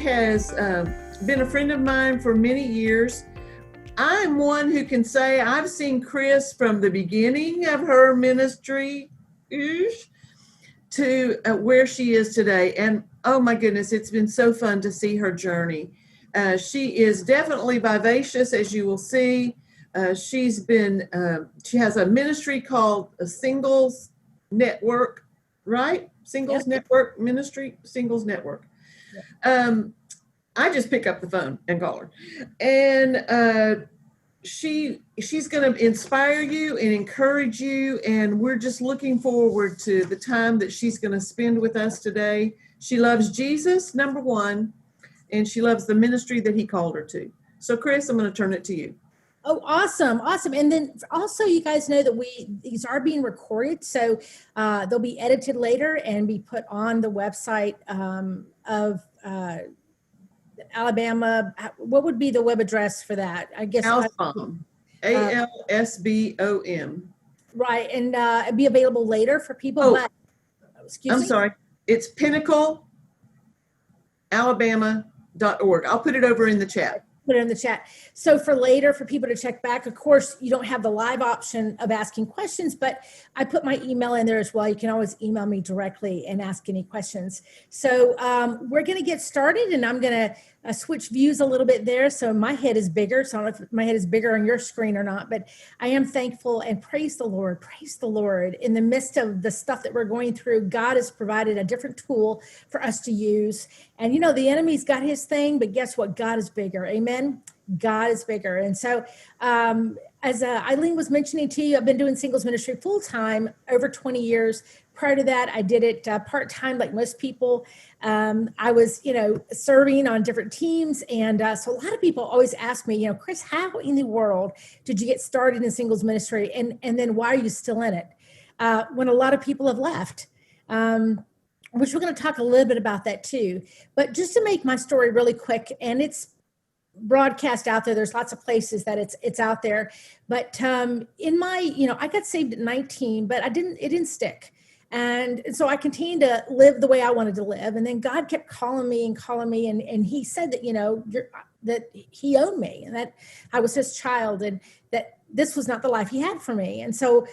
has been a friend of mine for many years. I'm one who can say I've seen Kris from the beginning of her ministry to where she is today. And oh my goodness, it's been so fun to see her journey. She is definitely vivacious, as you will see. She has a ministry called Singles Network, right? Singles Network Ministry, Singles Network. I just pick up the phone and call her. And she's going to inspire you and encourage you. And we're just looking forward to the time that she's going to spend with us today. She loves Jesus, number one, and she loves the ministry that he called her to. So Kris, I'm going to turn it to you. Oh, awesome. And then also you guys know that these are being recorded. So they'll be edited later and be put on the website of Alabama. What would be the web address for that? I guess ALSBOM. ALSBOM. Right. And it'd be available later for people. Oh, but, I'm sorry. It's pinnaclealabama.org. I'll put it over in the chat. Put it in the chat. So for later, for people to check back, of course, you don't have the live option of asking questions, but I put my email in there as well. You can always email me directly and ask any questions. So we're going to get started, and I'm going to switch views a little bit there. So my head is bigger. So I don't know if my head is bigger on your screen or not, but I am thankful and praise the Lord. Praise the Lord. In the midst of the stuff that we're going through, God has provided a different tool for us to use. And, you know, the enemy's got his thing, but guess what? God is bigger. Amen. God is bigger. And so as Eileen was mentioning to you, I've been doing singles ministry full time over 20 years. Prior to that, I did it part-time like most people. I was, serving on different teams. And so a lot of people always ask me, Kris, how in the world did you get started in singles ministry? And then why are you still in it? When a lot of people have left, which we're going to talk a little bit about that too. But just to make my story really quick, and it's broadcast out there. There's lots of places that it's out there. But in my, I got saved at 19, but it didn't stick. And so I continued to live the way I wanted to live. And then God kept calling me. And he said that, that he owned me and that I was his child and that this was not the life he had for me. And so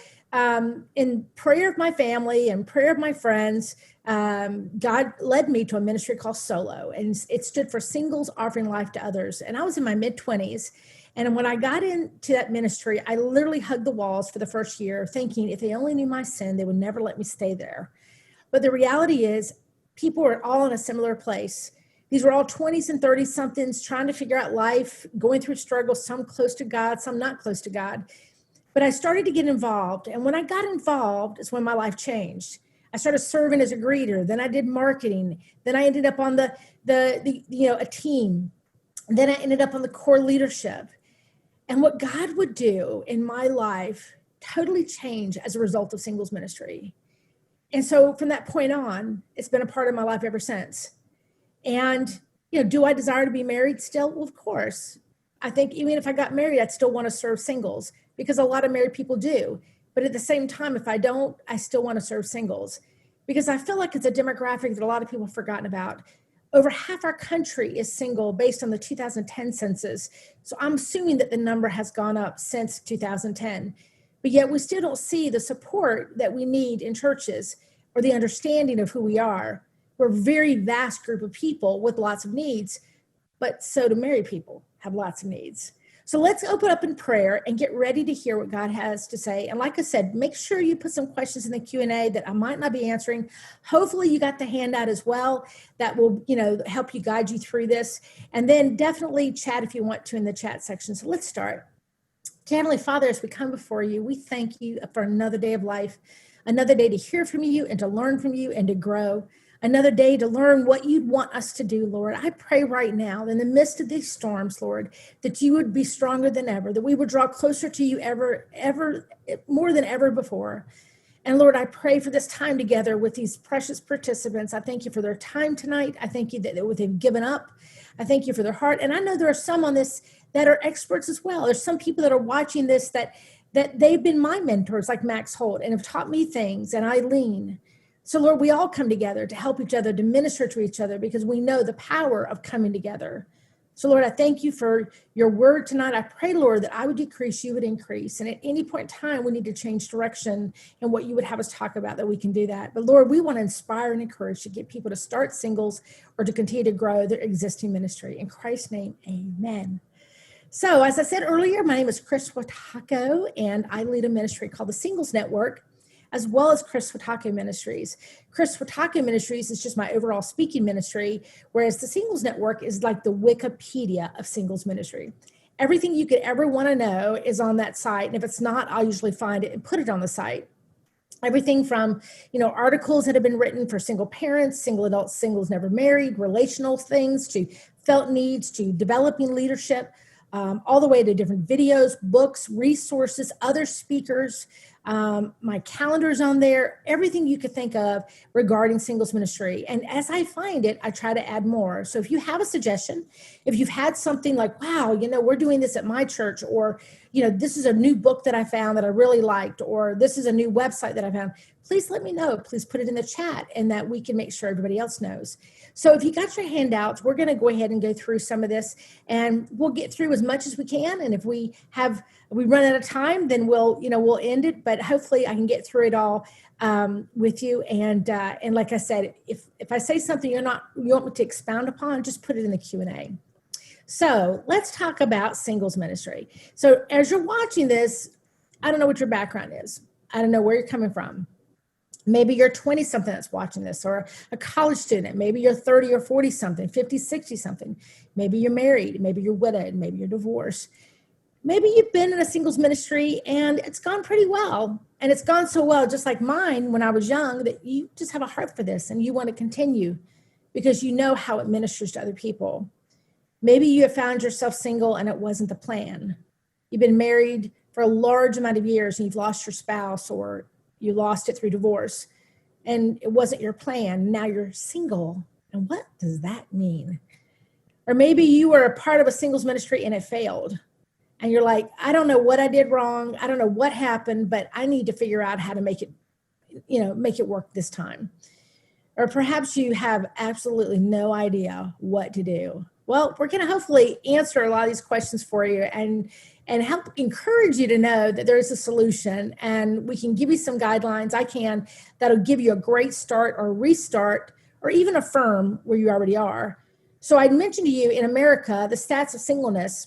in prayer of my family and prayer of my friends, God led me to a ministry called Solo, and it stood for Singles Offering Life to Others. And I was in my mid-20s. And when I got into that ministry, I literally hugged the walls for the first year thinking if they only knew my sin, they would never let me stay there. But the reality is people were all in a similar place. These were all 20s and 30 somethings trying to figure out life, going through struggles, some close to God, some not close to God. But I started to get involved. And when I got involved is when my life changed. I started serving as a greeter. Then I did marketing. Then I ended up on a team. Then I ended up on the core leadership. And what God would do in my life totally changed as a result of singles ministry. And so from that point on, it's been a part of my life ever since. And, do I desire to be married still? Well, of course. I think even if I got married, I'd still want to serve singles because a lot of married people do. But at the same time, if I don't, I still want to serve singles because I feel like it's a demographic that a lot of people have forgotten about. Over half our country is single based on the 2010 census. So I'm assuming that the number has gone up since 2010. But yet we still don't see the support that we need in churches or the understanding of who we are. We're a very vast group of people with lots of needs, but so do married people have lots of needs. So let's open up in prayer and get ready to hear what God has to say. And like I said, make sure you put some questions in the Q&A that I might not be answering. Hopefully you got the handout as well. That will, help you guide you through this. And then definitely chat if you want to in the chat section. So let's start. Heavenly Father, as we come before you, we thank you for another day of life, another day to hear from you and to learn from you and to grow. Another day to learn what you'd want us to do, Lord. I pray right now in the midst of these storms, Lord, that you would be stronger than ever, that we would draw closer to you ever, more than ever before. And Lord, I pray for this time together with these precious participants. I thank you for their time tonight. I thank you that they've given up. I thank you for their heart. And I know there are some on this that are experts as well. There's some people that are watching this that they've been my mentors like Max Holt and have taught me things and Eileen. So Lord, we all come together to help each other, to minister to each other, because we know the power of coming together. So Lord, I thank you for your word tonight. I pray, Lord, that I would decrease, you would increase. And at any point in time, we need to change direction and what you would have us talk about, that we can do that. But Lord, we want to inspire and encourage to get people to start singles or to continue to grow their existing ministry. In Christ's name, amen. So as I said earlier, my name is Kris Swiatocho, and I lead a ministry called the Singles Network, as well as Kris Swiatocho Ministries. Kris Swiatocho Ministries is just my overall speaking ministry, whereas the Singles Network is like the Wikipedia of singles ministry. Everything you could ever want to know is on that site, and if it's not, I'll usually find it and put it on the site. Everything from, articles that have been written for single parents, single adults, singles never married, relational things, to felt needs, to developing leadership, all the way to different videos, books, resources, other speakers. My calendar's on there, everything you could think of regarding singles ministry. And as I find it, I try to add more. So if you have a suggestion, if you've had something like, wow, we're doing this at my church, or, this is a new book that I found that I really liked, or this is a new website that I found, please let me know. Please put it in the chat, and that we can make sure everybody else knows. So if you got your handouts, we're going to go ahead and go through some of this, and we'll get through as much as we can. And if we run out of time, then we'll end it. But hopefully I can get through it all with you. And like I said, if I say something you want me to expound upon, just put it in the Q&A. So let's talk about singles ministry. So as you're watching this, I don't know what your background is. I don't know where you're coming from. Maybe you're 20-something that's watching this, or a college student. Maybe you're 30 or 40-something, 50, 60-something. Maybe you're married. Maybe you're widowed. Maybe you're divorced. Maybe you've been in a singles ministry and it's gone pretty well. And it's gone so well, just like mine when I was young, that you just have a heart for this and you want to continue because you know how it ministers to other people. Maybe you have found yourself single and it wasn't the plan. You've been married for a large amount of years and you've lost your spouse, or you lost it through divorce, and it wasn't your plan. Now you're single. And what does that mean? Or maybe you were a part of a singles ministry and it failed. And you're like, I don't know what I did wrong. I don't know what happened, but I need to figure out how to make it work this time. Or perhaps you have absolutely no idea what to do. Well, we're going to hopefully answer a lot of these questions for you and help encourage you to know that there is a solution, and we can give you some guidelines. That'll give you a great start or restart, or even affirm where you already are. So I mentioned to you, in America, the stats of singleness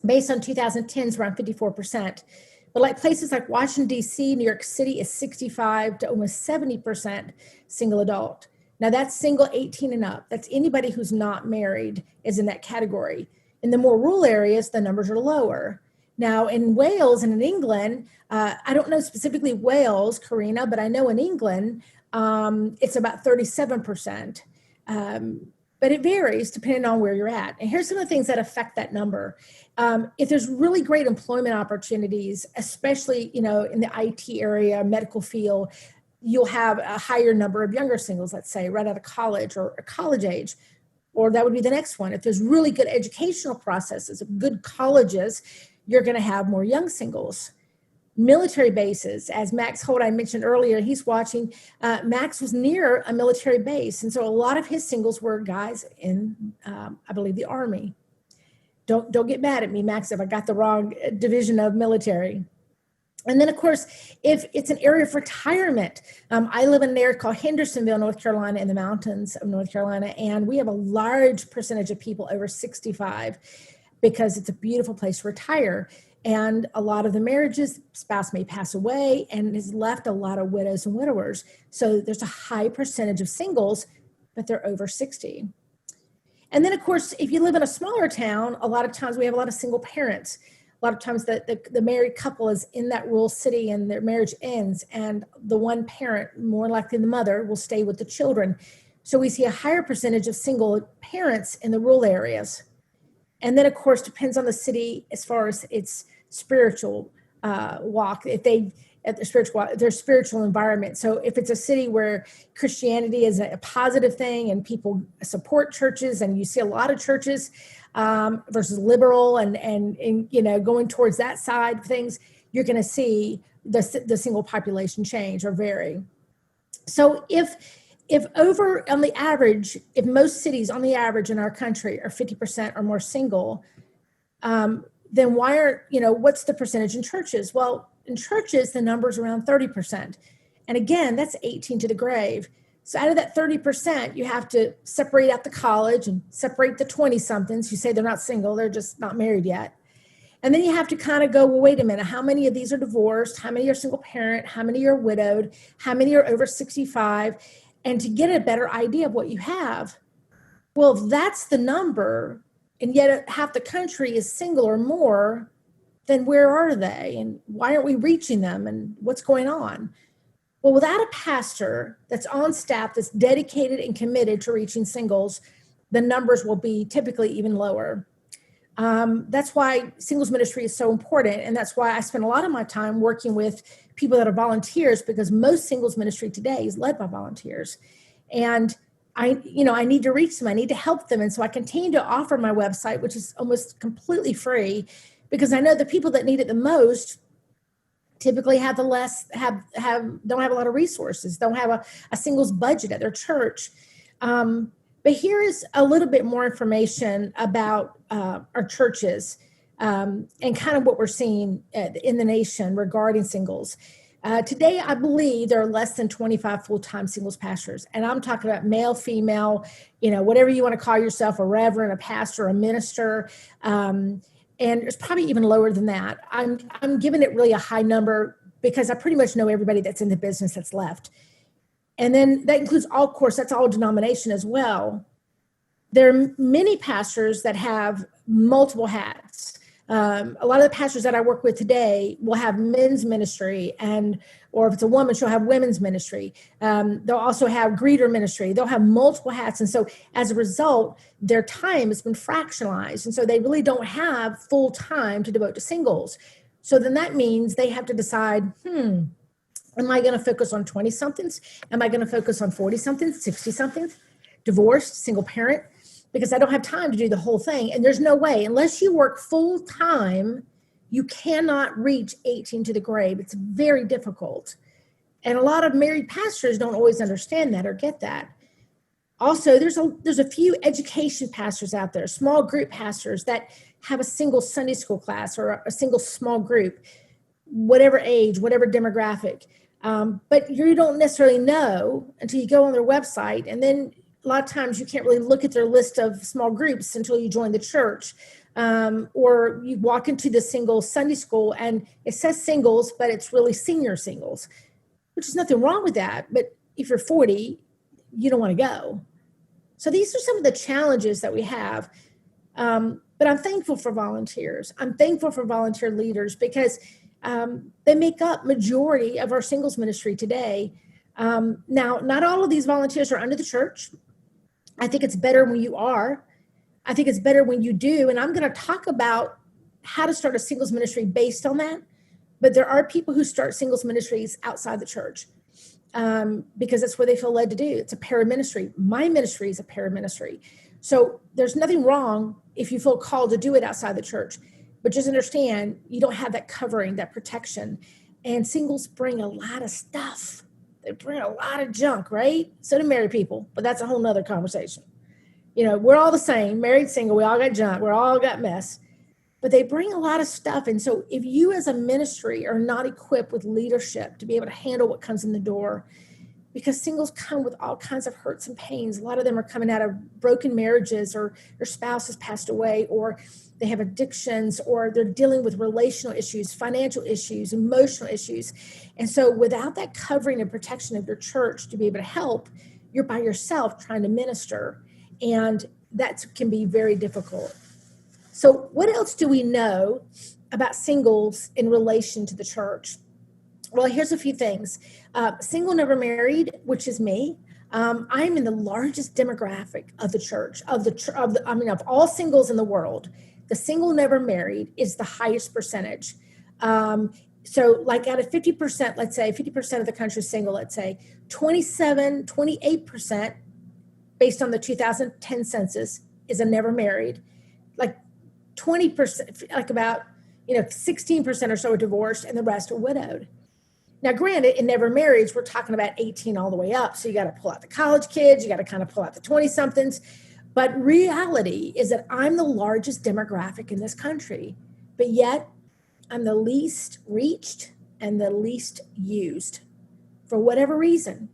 based on 2010 is around 54%. But like places like Washington, D.C., New York City is 65 to almost 70% single adult. Now that's single 18 and up. That's anybody who's not married is in that category. In the more rural areas, the numbers are lower. Now in Wales and in England, I don't know specifically Wales, Karina, but I know in England, it's about 37%. But it varies depending on where you're at. And here's some of the things that affect that number. If there's really great employment opportunities, especially, in the IT area, medical field, you'll have a higher number of younger singles, let's say, right out of college or college age. Or that would be the next one. If there's really good educational processes, good colleges, you're going to have more young singles. Military bases, as Max Holt, I mentioned earlier, he's watching. Max was near a military base. And so a lot of his singles were guys in, I believe, the Army. Don't get mad at me, Max, if I got the wrong division of military. And then, of course, if it's an area of retirement, I live in an area called Hendersonville, North Carolina, in the mountains of North Carolina, and we have a large percentage of people over 65 because it's a beautiful place to retire. And a lot of the marriages, spouse may pass away and has left a lot of widows and widowers. So there's a high percentage of singles, but they're over 60. And then, of course, if you live in a smaller town, a lot of times we have a lot of single parents. A lot of times the married couple is in that rural city and their marriage ends, and the one parent, more likely the mother, will stay with the children. So we see a higher percentage of single parents in the rural areas. And then, of course, depends on the city as far as its spiritual walk, their spiritual environment. So if it's a city where Christianity is a positive thing and people support churches, and you see a lot of churches versus liberal and going towards that side of things, you're going to see the single population change or vary. So if over on the average, if most cities on the average in our country are 50% or more single, then why are, what's the percentage in churches? Well, in churches, the number's around 30%. And again, that's 18 to the grave. So out of that 30%, you have to separate out the college and separate the 20 somethings who say they're not single, they're just not married yet. And then you have to kind of go, well, wait a minute, how many of these are divorced? How many are single parent? How many are widowed? How many are over 65? And to get a better idea of what you have. Well, if that's the number, and yet half the country is single or more, then where are they? And why aren't we reaching them? And what's going on? Well, without a pastor that's on staff, that's dedicated and committed to reaching singles, the numbers will be typically even lower. That's why singles ministry is so important. And that's why I spend a lot of my time working with people that are volunteers, because most singles ministry today is led by volunteers. And I need to reach them. I need to help them. And so I continue to offer my website, which is almost completely free, because I know the people that need it the most typically have don't have a lot of resources, don't have a singles budget at their church. But here is a little bit more information about our churches and kind of what we're seeing in the nation regarding singles. Today, I believe there are less than 25 full-time singles pastors. And I'm talking about male, female, whatever you want to call yourself, a reverend, a pastor, a minister. And it's probably even lower than that. I'm giving it really a high number because I pretty much know everybody that's in the business that's left. And then that includes that's all denomination as well. There are many pastors that have multiple hats. A lot of the pastors that I work with today will have men's ministry, or if it's a woman, she'll have women's ministry. They'll also have greeter ministry. They'll have multiple hats. And so as a result, their time has been fractionalized. And so they really don't have full time to devote to singles. So then that means they have to decide, am I going to focus on 20 somethings? Am I going to focus on 40 somethings, 60 somethings, divorced, single parent? Because I don't have time to do the whole thing. And there's no way, unless you work full time, you cannot reach 18 to the grave. It's very difficult. And a lot of married pastors don't always understand that or get that. Also, there's a few education pastors out there, small group pastors that have a single Sunday school class or a single small group, whatever age, whatever demographic. But you don't necessarily know until you go on their website, and then a lot of times you can't really look at their list of small groups until you join the church, or you walk into the single Sunday school and it says singles, but it's really senior singles, which is nothing wrong with that. But if you're 40, you don't want to go. So these are some of the challenges that we have. But I'm thankful for volunteers. I'm thankful for volunteer leaders because they make up majority of our singles ministry today. Now, not all of these volunteers are under the church. I think it's better when you are. I think it's better when you do. And I'm going to talk about how to start a singles ministry based on that. But there are people who start singles ministries outside the church because that's what they feel led to do. It's a paraministry. My ministry is a paraministry. So there's nothing wrong if you feel called to do it outside the church. But just understand, you don't have that covering, that protection. And singles bring a lot of stuff. They bring a lot of junk, right? So do married people, but that's a whole nother conversation. We're all the same, married, single, we all got junk, we all got mess, but they bring a lot of stuff. And so if you as a ministry are not equipped with leadership to be able to handle what comes in the door, because singles come with all kinds of hurts and pains. A lot of them are coming out of broken marriages, or their spouse has passed away, or they have addictions, or they're dealing with relational issues, financial issues, emotional issues. And so without that covering and protection of your church to be able to help, you're by yourself trying to minister. And that can be very difficult. So what else do we know about singles in relation to the church? Well, here's a few things. Single, never married, which is me. I'm in the largest demographic of the church, of all singles in the world. The single, never married is the highest percentage. So like out of 50%, let's say 50% of the country is single, let's say 28%, based on the 2010 census, is a never married. Like 20%, like about 16% or so are divorced, and the rest are widowed. Now, granted, in never marriage, we're talking about 18 all the way up. So you got to pull out the college kids, you got to kind of pull out the 20-somethings. But reality is that I'm the largest demographic in this country, but yet I'm the least reached and the least used for whatever reason.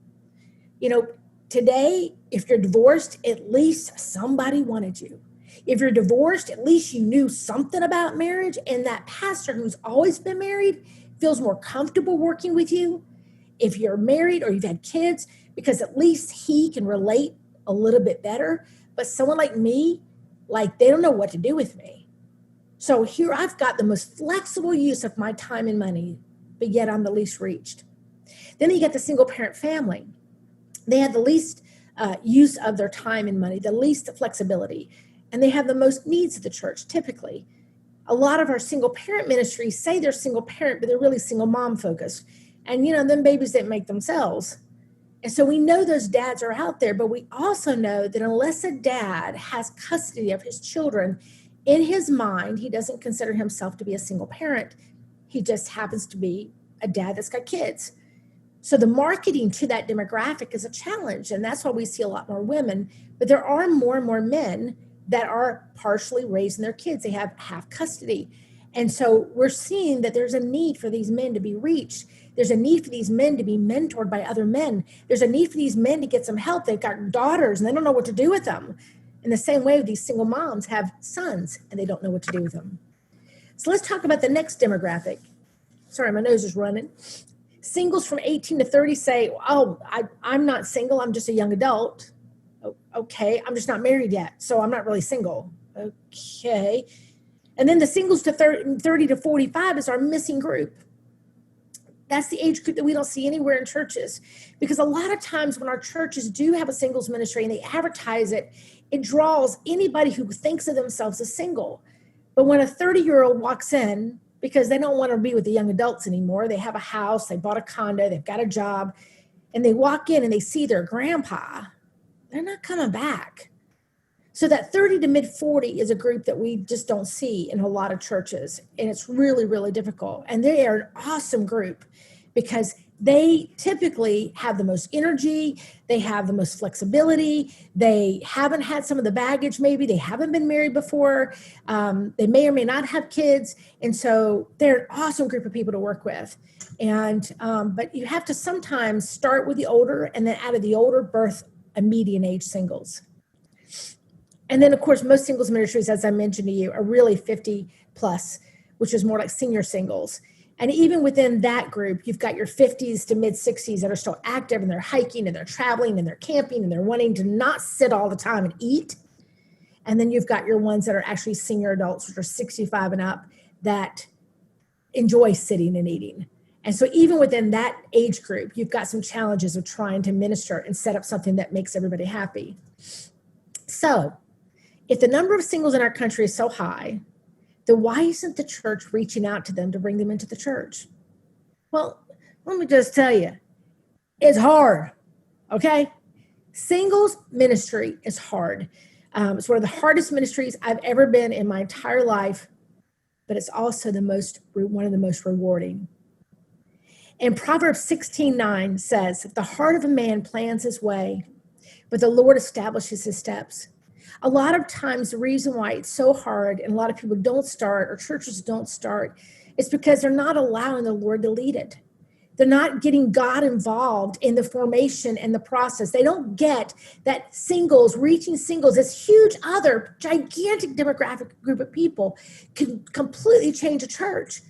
You know, today, if you're divorced, at least somebody wanted you. If you're divorced, at least you knew something about marriage, and that pastor who's always been married feels more comfortable working with you. If you're married or you've had kids, because at least he can relate a little bit better. But someone like me, like, they don't know what to do with me. So here I've got the most flexible use of my time and money, but yet I'm the least reached. Then you get the single parent family. They have the least use of their time and money, the least flexibility, and they have the most needs of the church typically. A lot of our single parent ministries say they're single parent, but they're really single mom focused. And, you know, them babies didn't make themselves. And so we know those dads are out there, but we also know that unless a dad has custody of his children, in his mind, he doesn't consider himself to be a single parent. He just happens to be a dad that's got kids. So the marketing to that demographic is a challenge, and that's why we see a lot more women. But there are more and more men that are partially raising their kids. They have half custody. And so we're seeing that there's a need for these men to be reached. There's a need for these men to be mentored by other men. There's a need for these men to get some help. They've got daughters and they don't know what to do with them. In the same way, these single moms have sons and they don't know what to do with them. So let's talk about the next demographic. Sorry, my nose is running. Singles from 18 to 30 say, oh, I'm not single. I'm just a young adult. Okay, I'm just not married yet, so I'm not really single. Okay. And then the singles to 30 to 45 is our missing group. That's the age group that we don't see anywhere in churches, because a lot of times when our churches do have a singles ministry and they advertise it, it draws anybody who thinks of themselves as single. But when a 30-year-old walks in, because they don't want to be with the young adults anymore, they have a house, they bought a condo, they've got a job, and they walk in and they see their grandpa, they're not coming back. So that 30 to mid 40 is a group that we just don't see in a lot of churches. And it's really, really difficult. And they are an awesome group because they typically have the most energy. They have the most flexibility. They haven't had some of the baggage. Maybe they haven't been married before. They may or may not have kids. And so they're an awesome group of people to work with. And, but you have to sometimes start with the older, and then out of the older birth a median age singles. And then, of course, most singles ministries, as I mentioned to you, are really 50 plus, which is more like senior singles. And even within that group, you've got your 50s to mid 60s that are still active, and they're hiking and they're traveling and they're camping and they're wanting to not sit all the time and eat. And then you've got your ones that are actually senior adults, which are 65 and up, that enjoy sitting and eating. And so even within that age group, you've got some challenges of trying to minister and set up something that makes everybody happy. So if the number of singles in our country is so high, then why isn't the church reaching out to them to bring them into the church? Well, let me just tell you, it's hard, okay? Singles ministry is hard. It's one of the hardest ministries I've ever been in my entire life, but it's also one of the most rewarding. And Proverbs 16:9 says, the heart of a man plans his way, but the Lord establishes his steps. A lot of times the reason why it's so hard and a lot of people don't start or churches don't start is because they're not allowing the Lord to lead it. They're not getting God involved in the formation and the process. They don't get that reaching singles, this huge other gigantic demographic group of people can completely change a church.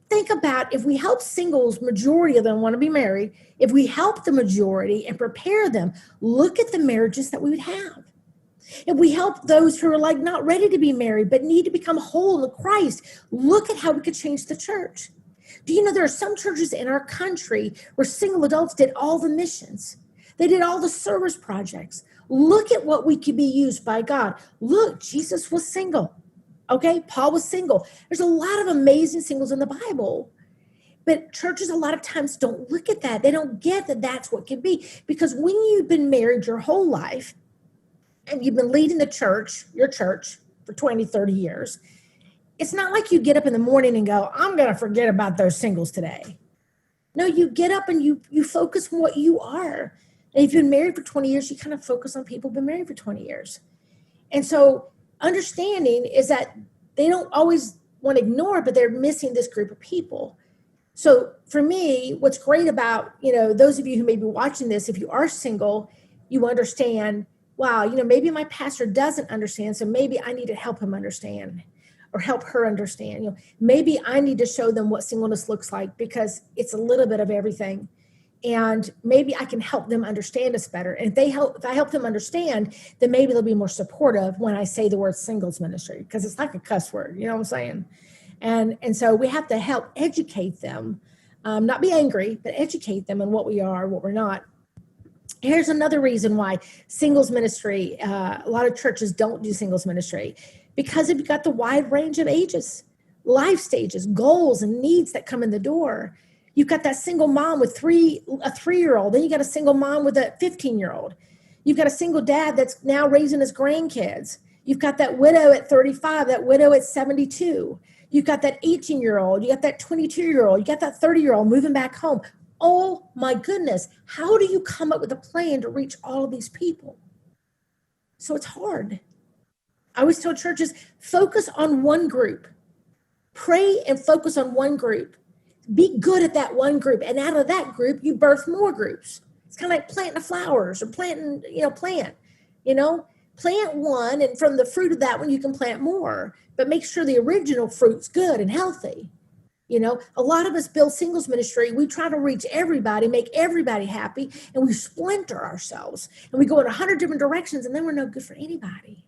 Think about if we help singles, majority of them want to be married. If we help the majority and prepare them, look at the marriages that we would have. If we help those who are like not ready to be married but need to become whole in Christ, look at how we could change the church. Do you know there are some churches in our country where single adults did all the missions? They did all the service projects. Look at what we could be used by God. Look, Jesus was single. Okay, Paul was single. There's a lot of amazing singles in the Bible, but churches a lot of times don't look at that. They don't get that that's what can be, because when you've been married your whole life and you've been leading the church, your church, for 20, 30 years, it's not like you get up in the morning and go, I'm going to forget about those singles today. No, you get up and you focus on what you are. And if you've been married for 20 years, you kind of focus on people who've been married for 20 years. And so understanding is that they don't always want to ignore, but they're missing this group of people. So for me, what's great about, those of you who may be watching this, if you are single, you understand, wow, maybe my pastor doesn't understand, so maybe I need to help him understand or help her understand. Maybe I need to show them what singleness looks like, because it's a little bit of everything. And maybe I can help them understand us better. And if I help them understand, then maybe they'll be more supportive when I say the word singles ministry, because it's like a cuss word, you know what I'm saying? And so we have to help educate them, not be angry, but educate them on what we are, what we're not. Here's another reason why singles ministry, a lot of churches don't do singles ministry, because you've got the wide range of ages, life stages, goals, and needs that come in the door. You've got that single mom with a 3-year-old. Then you got a single mom with a 15-year-old. You've got a single dad that's now raising his grandkids. You've got that widow at 35, that widow at 72. You've got that 18-year-old. You got that 22-year-old. You got that 30-year-old moving back home. Oh my goodness. How do you come up with a plan to reach all of these people? So it's hard. I always tell churches, focus on one group. Pray and focus on one group. Be good at that one group. And out of that group, you birth more groups. It's kind of like planting flowers or planting, plant one, and from the fruit of that one, you can plant more. But make sure the original fruit's good and healthy. A lot of us build singles ministry. We try to reach everybody, make everybody happy, and we splinter ourselves. And we go in 100 different directions, and then we're no good for anybody.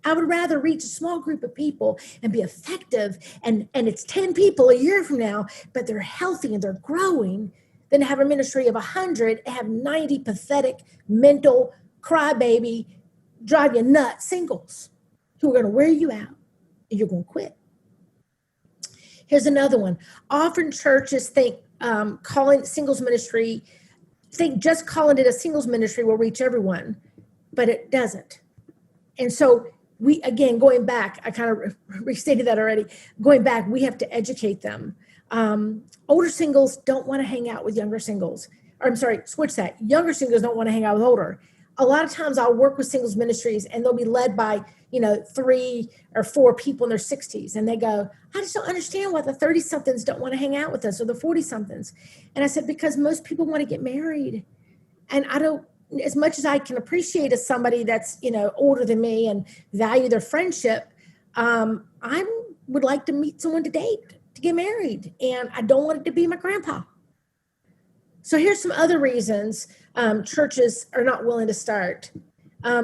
I would rather reach a small group of people and be effective, and it's 10 people a year from now, but they're healthy and they're growing, than to have a ministry of 100 and have 90 pathetic, mental, crybaby, drive you nuts singles who are going to wear you out and you're going to quit. Here's another one. Often churches think calling singles ministry, just calling it a singles ministry will reach everyone, but it doesn't. And so going back, I kind of restated that already. Going back, we have to educate them. Older singles don't want to hang out with younger singles. Or I'm sorry, switch that. Younger singles don't want to hang out with older. A lot of times I'll work with singles ministries and they'll be led by, 3 or 4 people in their 60s. And they go, I just don't understand why the 30-somethings don't want to hang out with us, or the 40-somethings. And I said, because most people want to get married. And I don't, as much as I can appreciate as somebody that's, older than me and value their friendship, I would like to meet someone to date, to get married. And I don't want it to be my grandpa. So here's some other reasons churches are not willing to start.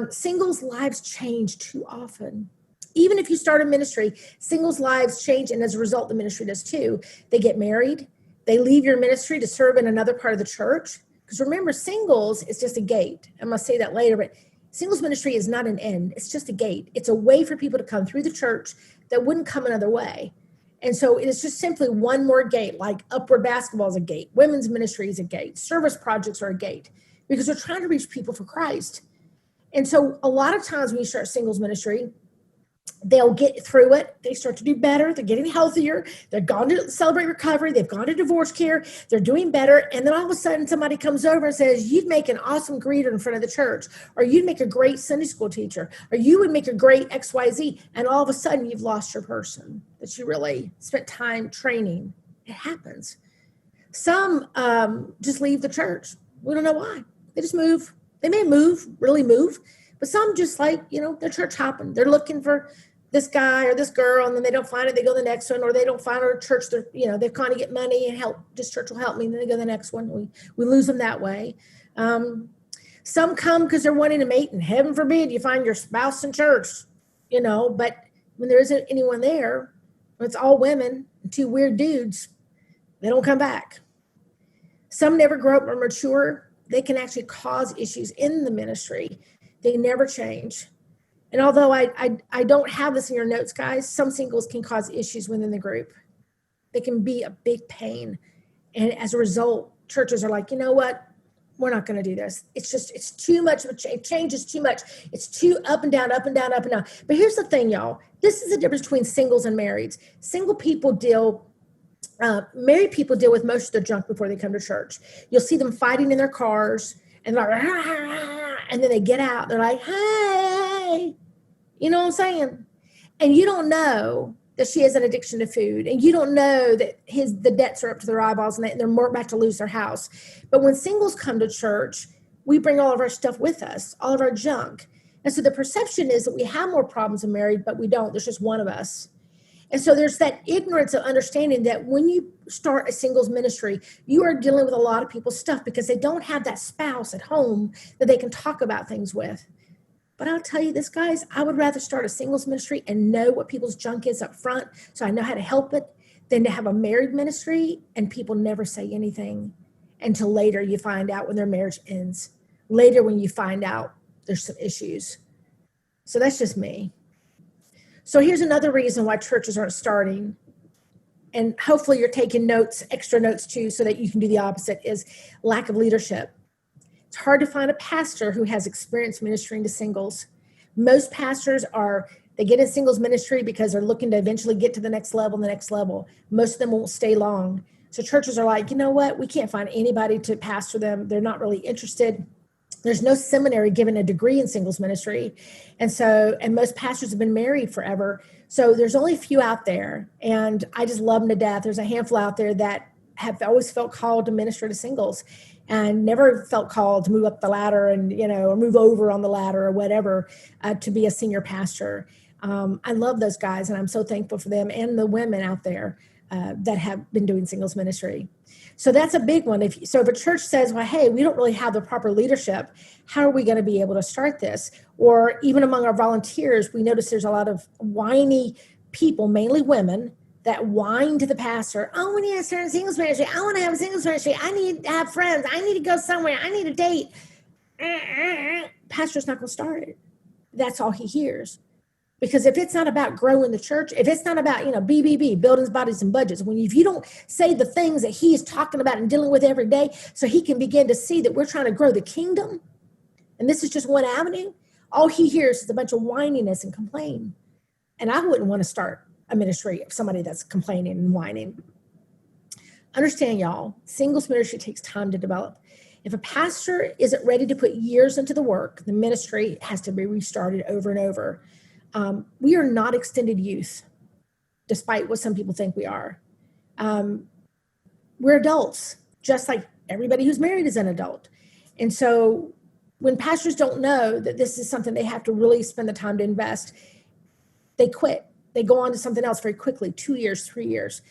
Singles' lives change too often. Even if you start a ministry, singles' lives change, and as a result, the ministry does too. They get married. They leave your ministry to serve in another part of the church. Because remember, singles is just a gate. I'm going to say that later, but singles ministry is not an end. It's just a gate. It's a way for people to come through the church that wouldn't come another way. And so it is just simply one more gate, like Upward Basketball is a gate. Women's ministry is a gate. Service projects are a gate, because we're trying to reach people for Christ. And so a lot of times when you start singles ministry, they'll get through it. They start to do better. They're getting healthier. They've gone to Celebrate Recovery. They've gone to divorce care. They're doing better. And then all of a sudden somebody comes over and says, you'd make an awesome greeter in front of the church, or you'd make a great Sunday school teacher, or you would make a great XYZ. And all of a sudden you've lost your person that you really spent time training. It happens. Some just leave the church. We don't know why. They just move. They may really move, but some just they're church hopping. They're looking for this guy or this girl, and then they don't find it. They go to the next one, or they don't find a church. They're kind of get money and help. This church will help me. And then they go to the next one. We lose them that way. Some come because they're wanting to mate, and heaven forbid you find your spouse in church, but when there isn't anyone there, when it's all women and 2 weird dudes, they don't come back. Some never grow up or mature. They can actually cause issues in the ministry. They never change. And although I don't have this in your notes, guys, some singles can cause issues within the group. They can be a big pain. And as a result, churches are like, you know what? We're not going to do this. It's too much. It changes too much. It's too up and down, up and down, up and down. But here's the thing, y'all. This is the difference between singles and marrieds. Single people deal Married people deal with most of their junk before they come to church. You'll see them fighting in their cars and they're like, and then they get out. They're like, hey, you know what I'm saying? And you don't know that she has an addiction to food, and you don't know that the debts are up to their eyeballs and they're more about to lose their house. But when singles come to church, we bring all of our stuff with us, all of our junk. And so the perception is that we have more problems than married, but we don't. There's just one of us. And so there's that ignorance of understanding that when you start a singles ministry, you are dealing with a lot of people's stuff because they don't have that spouse at home that they can talk about things with. But I'll tell you this, guys, I would rather start a singles ministry and know what people's junk is up front so I know how to help it than to have a married ministry and people never say anything until later you find out when their marriage ends. Later when you find out there's some issues. So that's just me. So here's another reason why churches aren't starting. And hopefully you're taking notes, extra notes too, so that you can do the opposite, is lack of leadership. It's hard to find a pastor who has experience ministering to singles. Most pastors they get in singles ministry because they're looking to eventually get to the next level. Most of them won't stay long. So churches are like, you know what? We can't find anybody to pastor them. They're not really interested. There's no seminary giving a degree in singles ministry. And most pastors have been married forever. So there's only a few out there. And I just love them to death. There's a handful out there that have always felt called to minister to singles and never felt called to move up the ladder and, or move over on the ladder or whatever to be a senior pastor. I love those guys, and I'm so thankful for them and the women out there that have been doing singles ministry. So that's a big one. If a church says, well, hey, we don't really have the proper leadership, how are we going to be able to start this? Or even among our volunteers, we notice there's a lot of whiny people, mainly women, that whine to the pastor, oh, we need to start a singles ministry. I want to have a singles ministry. I need to have friends. I need to go somewhere. I need a date. Pastor's not going to start it. That's all he hears. Because if it's not about growing the church, if it's not about, BBB, buildings, bodies, and budgets, if you don't say the things that he is talking about and dealing with every day so he can begin to see that we're trying to grow the kingdom, and this is just one avenue, all he hears is a bunch of whininess and complain. And I wouldn't want to start a ministry of somebody that's complaining and whining. Understand, y'all, singles ministry takes time to develop. If a pastor isn't ready to put years into the work, the ministry has to be restarted over and over. We are not extended youth, despite what some people think we are. We're adults, just like everybody who's married is an adult. And so when pastors don't know that this is something they have to really spend the time to invest, they quit. They go on to something else very quickly, 2 years, 3 years.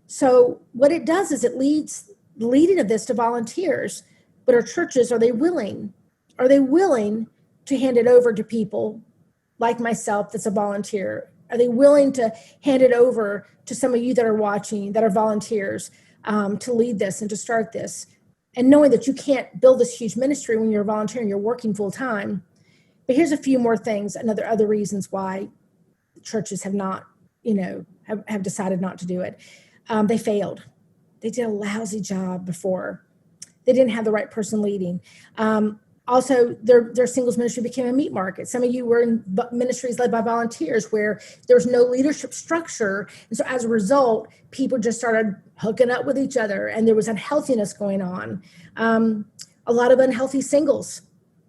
So what it does is it leads the leading of this to volunteers. But our churches, are they willing? Are they willing to hand it over to people like myself that's a volunteer? Are they willing to hand it over to some of you that are watching, that are volunteers, to lead this and to start this? And knowing that you can't build this huge ministry when you're a volunteer and you're working full time. But here's a few more things, other reasons why churches have not, have decided not to do it. They failed. They did a lousy job before. They didn't have the right person leading. Also, their singles ministry became a meat market. Some of you were in ministries led by volunteers where there was no leadership structure. And so as a result, people just started hooking up with each other and there was unhealthiness going on. A lot of unhealthy singles,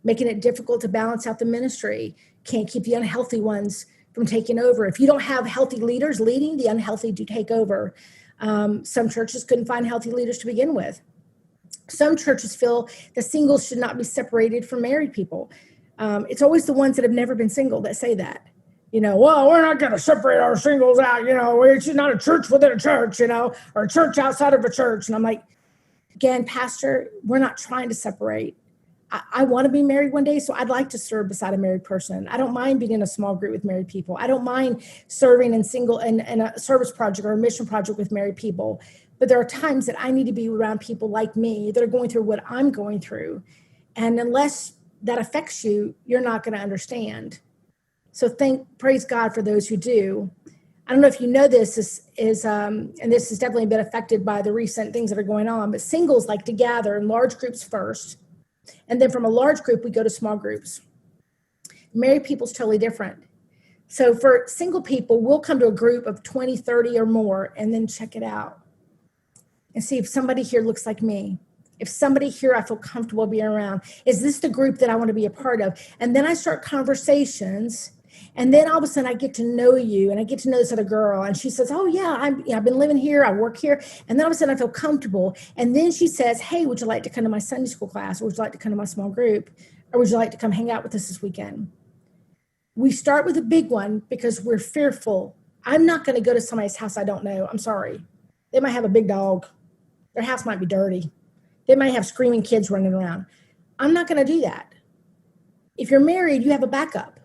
making it difficult to balance out the ministry. Can't keep the unhealthy ones from taking over. If you don't have healthy leaders leading, the unhealthy do take over. Some churches couldn't find healthy leaders to begin with. Some churches feel that singles should not be separated from married people. It's always the ones that have never been single that say that. Well, we're not going to separate our singles out. It's not a church within a church, or a church outside of a church. And I'm like, again, Pastor, we're not trying to separate. I want to be married one day, so I'd like to serve beside a married person. I don't mind being in a small group with married people. I don't mind serving in a service project or a mission project with married people. But there are times that I need to be around people like me that are going through what I'm going through. And unless that affects you, you're not going to understand. So praise God for those who do. I don't know if you know this and this has definitely been affected by the recent things that are going on, but singles like to gather in large groups first. And then from a large group, we go to small groups. Married people's totally different. So for single people, we'll come to a group of 20, 30 or more and then check it out. and see if somebody here looks like me. If somebody here I feel comfortable being around. Is this the group that I want to be a part of? And then I start conversations. And then all of a sudden I get to know you, and I get to know this other girl. And she says, oh yeah, I've been living here. I work here. And then all of a sudden I feel comfortable. And then she says, hey, would you like to come to my Sunday school class? Or would you like to come to my small group? Or would you like to come hang out with us this weekend? We start with a big one because we're fearful. I'm not going to go to somebody's house I don't know. I'm sorry. They might have a big dog. Their house might be dirty. They might have screaming kids running around. I'm not going to do that. If you're married, you have a backup.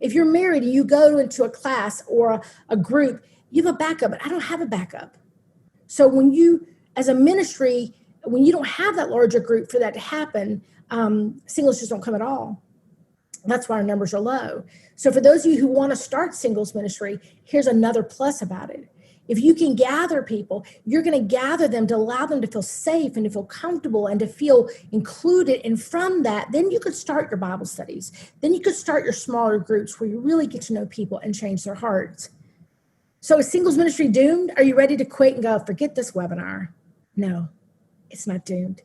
If you're married and you go into a class or a group, you have a backup, but I don't have a backup. So when you, as a ministry, when you don't have that larger group for that to happen, singles just don't come at all. That's why our numbers are low. So for those of you who want to start singles ministry, here's another plus about it. If you can gather people, you're going to gather them to allow them to feel safe and to feel comfortable and to feel included. And from that, then you could start your Bible studies. Then you could start your smaller groups where you really get to know people and change their hearts. So is singles ministry doomed? Are you ready to quit and go, forget this webinar? No, it's not doomed.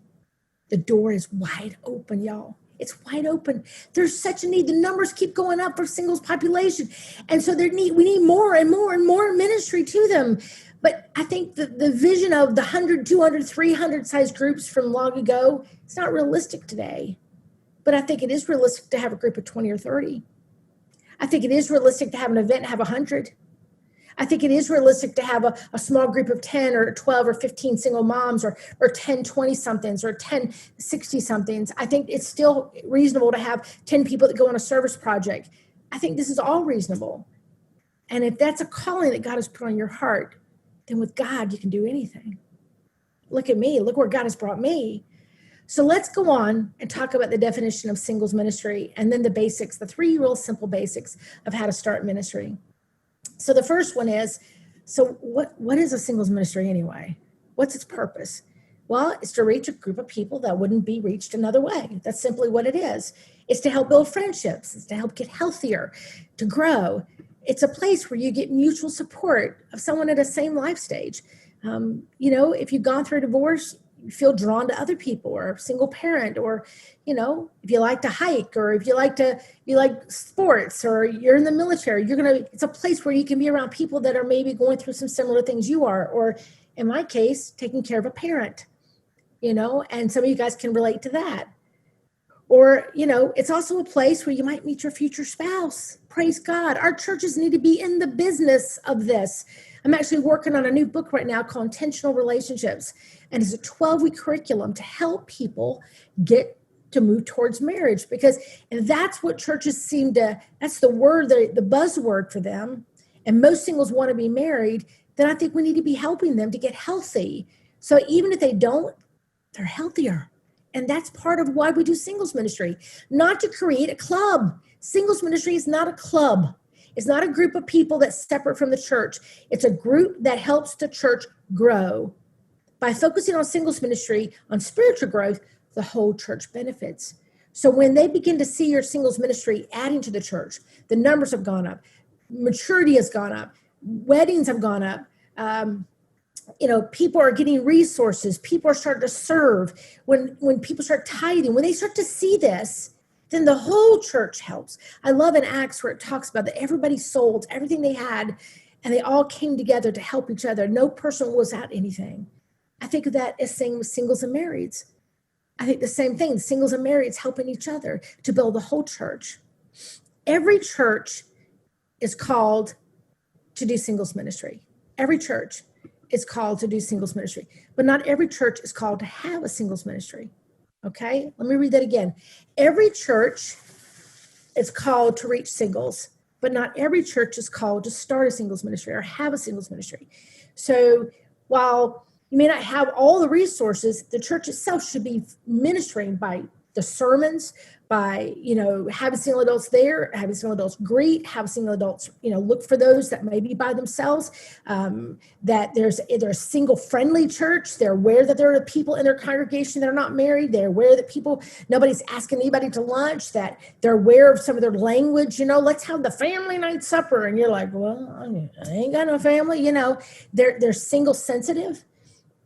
The door is wide open, y'all. It's wide open. There's such a need. The numbers keep going up for singles population. And so we need more and more and more ministry to them. But I think the vision of the 100, 200, 300 size groups from long ago, it's not realistic today. But I think it is realistic to have a group of 20 or 30. I think it is realistic to have an event and have 100. I think it is realistic to have a small group of 10 or 12 or 15 single moms or 10 20-somethings or 10 60-somethings. I think it's still reasonable to have 10 people that go on a service project. I think this is all reasonable. And if that's a calling that God has put on your heart, then with God, you can do anything. Look at me. Look where God has brought me. So let's go on and talk about the definition of singles ministry and then the basics, the 3 real simple basics of how to start ministry. So the first one is, so what is a singles ministry anyway? What's its purpose? Well, it's to reach a group of people that wouldn't be reached another way. That's simply what it is. It's to help build friendships. It's to help get healthier, to grow. It's a place where you get mutual support of someone at the same life stage. If you've gone through a divorce, you feel drawn to other people, or a single parent, or, if you like to hike, or if you like sports, or you're in the military, it's a place where you can be around people that are maybe going through some similar things you are, or in my case, taking care of a parent, and some of you guys can relate to that. Or, it's also a place where you might meet your future spouse. Praise God. Our churches need to be in the business of this. I'm actually working on a new book right now called Intentional Relationships. And it's a 12-week curriculum to help people get to move towards marriage, because that's what churches that's the word, the buzzword for them. And most singles want to be married. Then I think we need to be helping them to get healthy. So even if they don't, they're healthier. And that's part of why we do singles ministry, not to create a club. Singles ministry is not a club. It's not a group of people that's separate from the church. It's a group that helps the church grow. By focusing on singles ministry, on spiritual growth, the whole church benefits. So when they begin to see your singles ministry adding to the church, the numbers have gone up, maturity has gone up, weddings have gone up, people are getting resources, people are starting to serve. When people start tithing, when they start to see this, then the whole church helps. I love in Acts where it talks about that everybody sold everything they had, and they all came together to help each other. No person was without anything. I think of that as same with singles and marrieds. I think the same thing, singles and marrieds helping each other to build the whole church. Every church is called to do singles ministry. Every church is called to do singles ministry, but not every church is called to have a singles ministry. Okay, let me read that again. Every church is called to reach singles, but not every church is called to start a singles ministry or have a singles ministry. So while you may not have all the resources, the church itself should be ministering by the sermons, by, having single adults there, having single adults greet, having single adults, look for those that may be by themselves, that there's either a single friendly church. They're aware that there are people in their congregation that are not married. They're aware that nobody's asking anybody to lunch, that they're aware of some of their language, let's have the family night supper. And you're like, well, I ain't got no family, they're single sensitive.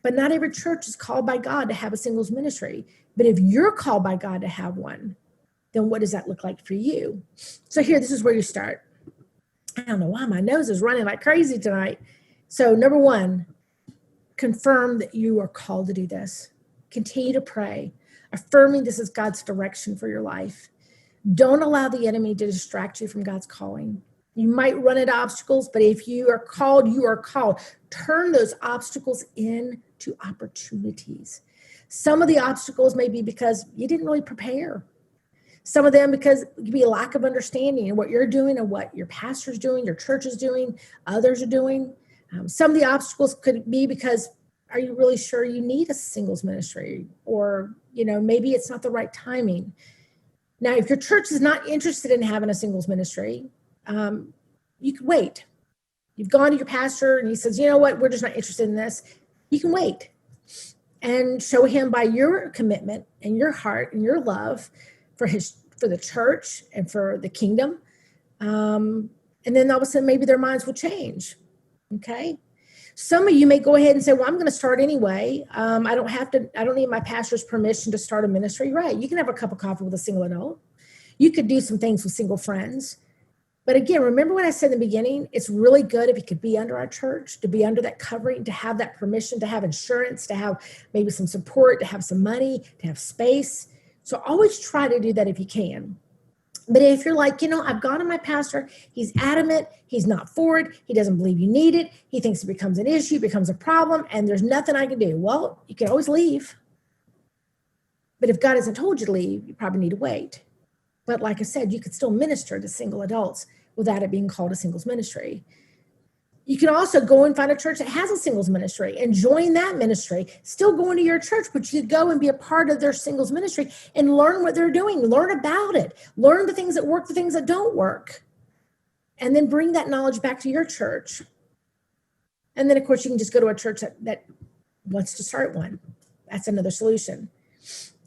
But not every church is called by God to have a singles ministry. But if you're called by God to have one, then what does that look like for you? So here, this is where you start. I don't know why my nose is running like crazy tonight. So number one, confirm that you are called to do this. Continue to pray, affirming this is God's direction for your life. Don't allow the enemy to distract you from God's calling. You might run into obstacles, but if you are called, you are called. Turn those obstacles into opportunities. Some of the obstacles may be because you didn't really prepare. Some of them because it could be a lack of understanding in what you're doing and what your pastor's doing, your church is doing, others are doing. Some of the obstacles could be because, are you really sure you need a singles ministry? Or, maybe it's not the right timing. Now, if your church is not interested in having a singles ministry, you can wait. You've gone to your pastor and he says, you know what, we're just not interested in this. You can wait and show him by your commitment and your heart and your love for the church and for the kingdom. And then all of a sudden, maybe their minds will change. Okay. Some of you may go ahead and say, well, I'm going to start anyway. I don't need my pastor's permission to start a ministry. Right. You can have a cup of coffee with a single adult. You could do some things with single friends. But again, remember what I said in the beginning, it's really good if you could be under our church, to be under that covering, to have that permission, to have insurance, to have maybe some support, to have some money, to have space. So always try to do that if you can. But if you're like, I've gone to my pastor, he's adamant, he's not for it, he doesn't believe you need it, he thinks it becomes an issue, becomes a problem, and there's nothing I can do. Well, you can always leave. But if God hasn't told you to leave, you probably need to wait. But like I said, you could still minister to single adults without it being called a singles ministry. You can also go and find a church that has a singles ministry and join that ministry, still going to your church, but you could go and be a part of their singles ministry and learn what they're doing, learn about it, learn the things that work, the things that don't work, and then bring that knowledge back to your church. And then, of course, you can just go to a church that wants to start one. That's another solution.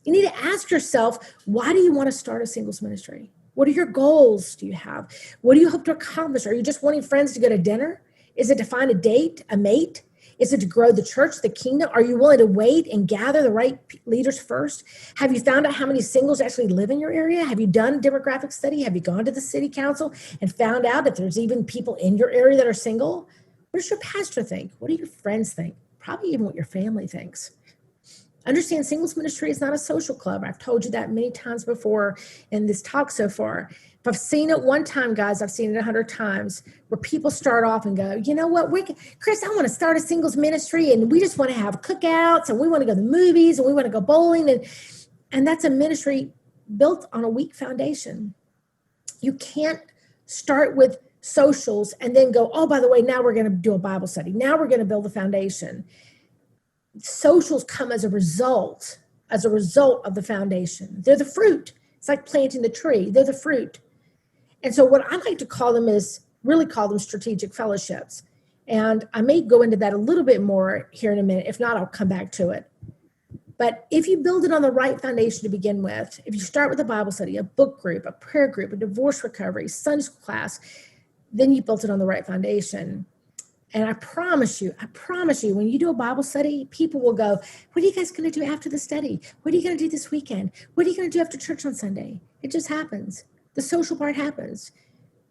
You need to ask yourself, why do you want to start a singles ministry? What are your goals do you have? What do you hope to accomplish? Are you just wanting friends to go to dinner? Is it to find a date, a mate? Is it to grow the church, the kingdom? Are you willing to wait and gather the right leaders first? Have you found out how many singles actually live in your area? Have you done a demographic study? Have you gone to the city council and found out if there's even people in your area that are single? What does your pastor think? What do your friends think? Probably even what your family thinks. Understand singles ministry is not a social club. I've told you that many times before in this talk so far. If I've seen it one time, guys, I've seen it 100 times where people start off and go, you know what, Kris, I want to start a singles ministry and we just want to have cookouts and we want to go to the movies and we want to go bowling. And that's a ministry built on a weak foundation. You can't start with socials and then go, oh, by the way, now we're going to do a Bible study. Now we're going to build a foundation. Socials come as a result of the foundation. They're the fruit. It's like planting the tree. They're the fruit. And so what I like to call them is really call them strategic fellowships. And I may go into that a little bit more here in a minute. If not, I'll come back to it. But if you build it on the right foundation to begin with, if you start with a Bible study, a book group, a prayer group, a divorce recovery, Sunday school class, then you built it on the right foundation. And I promise you, when you do a Bible study, people will go, what are you guys going to do after the study? What are you going to do this weekend? What are you going to do after church on Sunday? It just happens. The social part happens.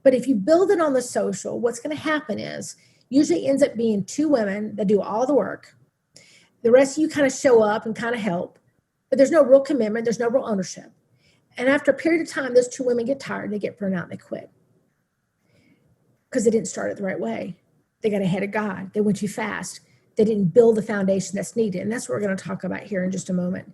But if you build it on the social, what's going to happen is usually ends up being two women that do all the work. The rest of you kind of show up and kind of help, but there's no real commitment. There's no real ownership. And after a period of time, those two women get tired, they get burned out, and they quit because they didn't start it the right way. They got ahead of God. They went too fast. They didn't build the foundation that's needed. And that's what we're going to talk about here in just a moment.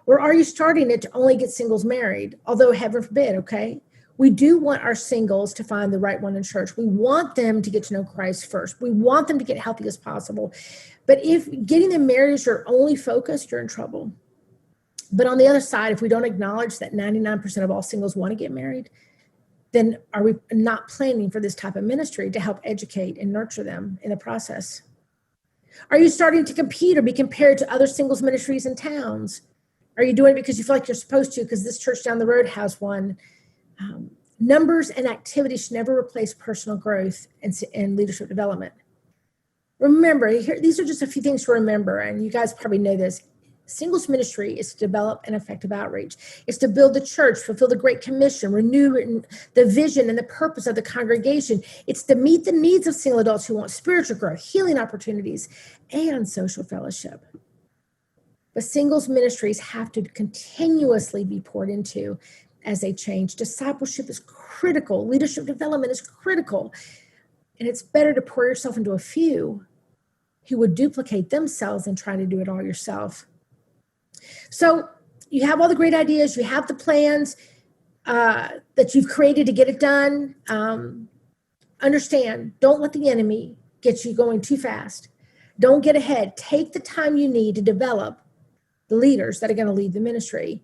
Or are you starting it to only get singles married? Although heaven forbid, okay? We do want our singles to find the right one in church. We want them to get to know Christ first. We want them to get healthy as possible. But if getting them married is your only focus, you're in trouble. But on the other side, if we don't acknowledge that 99% of all singles want to get married, then are we not planning for this type of ministry to help educate and nurture them in the process? Are you starting to compete or be compared to other singles ministries in towns? Are you doing it because you feel like you're supposed to because this church down the road has one? Numbers and activity should never replace personal growth and leadership development. Remember, here, these are just a few things to remember, and you guys probably know this. Singles ministry is to develop an effective outreach. It's to build the church, fulfill the Great Commission, renew the vision and the purpose of the congregation. It's to meet the needs of single adults who want spiritual growth, healing opportunities, and social fellowship. But singles ministries have to continuously be poured into as they change. Discipleship is critical. Leadership development is critical. And it's better to pour yourself into a few who would duplicate themselves than trying to do it all yourself. So you have all the great ideas, you have the plans that you've created to get it done. Understand, don't let the enemy get you going too fast. Don't get ahead. Take the time you need to develop the leaders that are going to lead the ministry.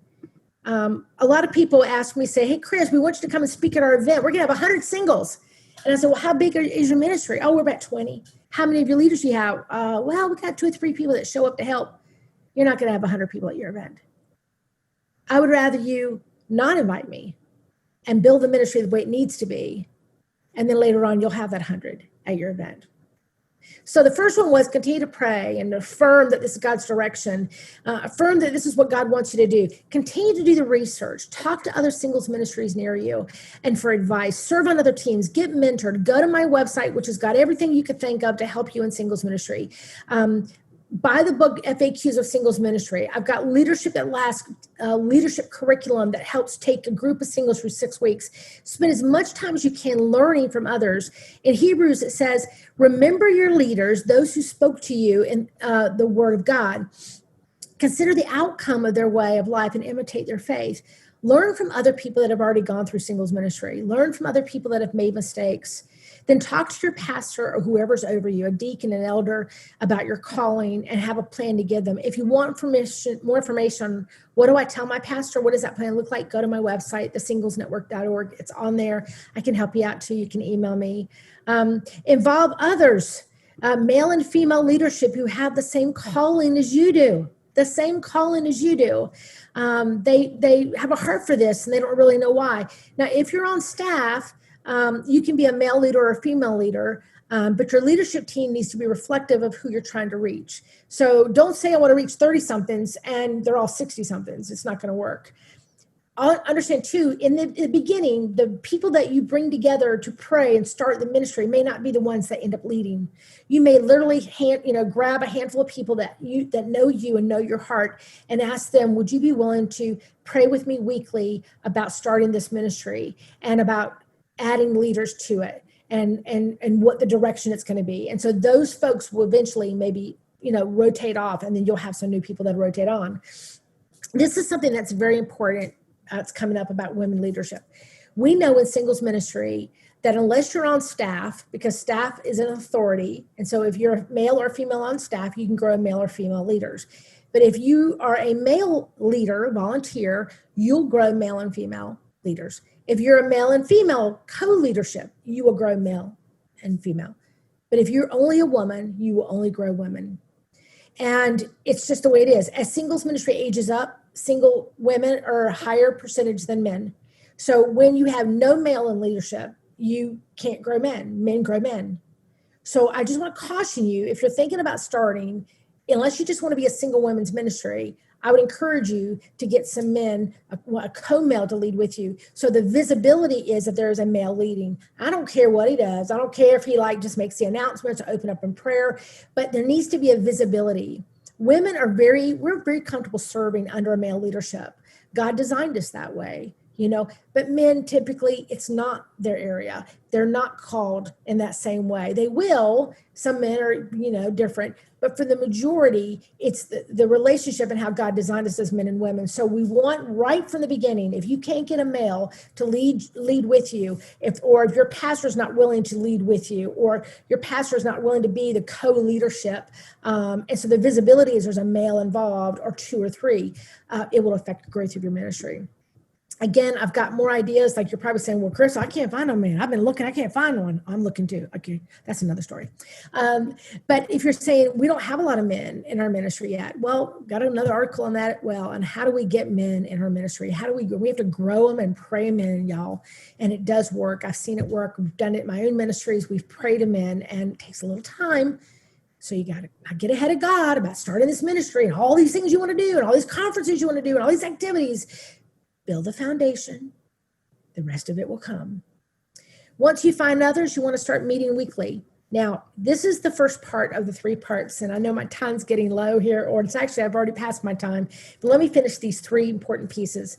A lot of people ask me, say, hey, Kris, we want you to come and speak at our event. We're going to have 100 singles. And I said, well, how big is your ministry? Oh, we're about 20. How many of your leaders do you have? Well, we got 2 or 3 people that show up to help. You're not going to have 100 people at your event. I would rather you not invite me and build the ministry the way it needs to be. And then later on, you'll have that 100 at your event. So the first one was continue to pray and affirm that this is God's direction. Affirm that this is what God wants you to do. Continue to do the research. Talk to other singles ministries near you and for advice. Serve on other teams. Get mentored. Go to my website, which has got everything you could think of to help you in singles ministry. Buy the book FAQs of Singles Ministry. I've got Leadership That Lasts, leadership curriculum that helps take a group of singles through 6 weeks. Spend as much time as you can learning from others. In Hebrews, it says, remember your leaders, those who spoke to you in the word of God. Consider the outcome of their way of life and imitate their faith. Learn from other people that have already gone through singles ministry. Learn from other people that have made mistakes. Then talk to your pastor or whoever's over you, a deacon, an elder, about your calling and have a plan to give them. If you want more information, what do I tell my pastor? What does that plan look like? Go to my website, thesinglesnetwork.org. It's on there. I can help you out too. You can email me. Involve others, male and female leadership who have the same calling as you do. The same calling as you do. They have a heart for this and they don't really know why. Now, if you're on staff, you can be a male leader or a female leader, but your leadership team needs to be reflective of who you're trying to reach. So don't say I want to reach 30-somethings and they're all 60-somethings. It's not going to work. I'll understand too, in the beginning, the people that you bring together to pray and start the ministry may not be the ones that end up leading. You may literally grab a handful of people that know you and know your heart and ask them, would you be willing to pray with me weekly about starting this ministry and about adding leaders to it and what the direction it's going to be. And so those folks will eventually maybe, rotate off, and then you'll have some new people that rotate on. This is something that's very important. It's coming up about women leadership. We know in singles ministry that unless you're on staff, because staff is an authority, and so if you're a male or female on staff, you can grow male or female leaders. But if you are a male leader, volunteer, you'll grow male and female leaders. If you're a male and female co-leadership, you will grow male and female. But if you're only a woman, you will only grow women. And it's just the way it is. As singles ministry ages up, single women are a higher percentage than men. So when you have no male in leadership, you can't grow men. Men grow men. So I just want to caution you, if you're thinking about starting, unless you just want to be a single women's ministry, I would encourage you to get some men, a co-male to lead with you. So the visibility is that there is a male leading. I don't care what he does. I don't care if he just makes the announcements or open up in prayer, but there needs to be a visibility. Women we're very comfortable serving under a male leadership. God designed us that way, but men typically, it's not their area. They're not called in that same way. They will, some men are, different, but for the majority, it's the relationship and how God designed us as men and women. So we want right from the beginning, if you can't get a male to lead with you, if your pastor's not willing to lead with you, or your pastor is not willing to be the co-leadership, and so the visibility is there's a male involved or 2 or 3, it will affect the growth of your ministry. Again, I've got more ideas. Like you're probably saying, well, Kris, I can't find a man. I've been looking. I can't find one. I'm looking too. Okay, that's another story. But if you're saying we don't have a lot of men in our ministry yet, well, got another article on that. Well, and how do we get men in our ministry? How do we have to grow them and pray them in, y'all. And it does work. I've seen it work. We've done it in my own ministries. We've prayed them in, and it takes a little time. So you got to not get ahead of God about starting this ministry and all these things you want to do and all these conferences you want to do and all these activities. Build a foundation. The rest of it will come. Once you find others, you want to start meeting weekly. Now, this is the first part of the 3 parts, and I know my time's getting low here, or it's actually, I've already passed my time, but let me finish these 3 important pieces.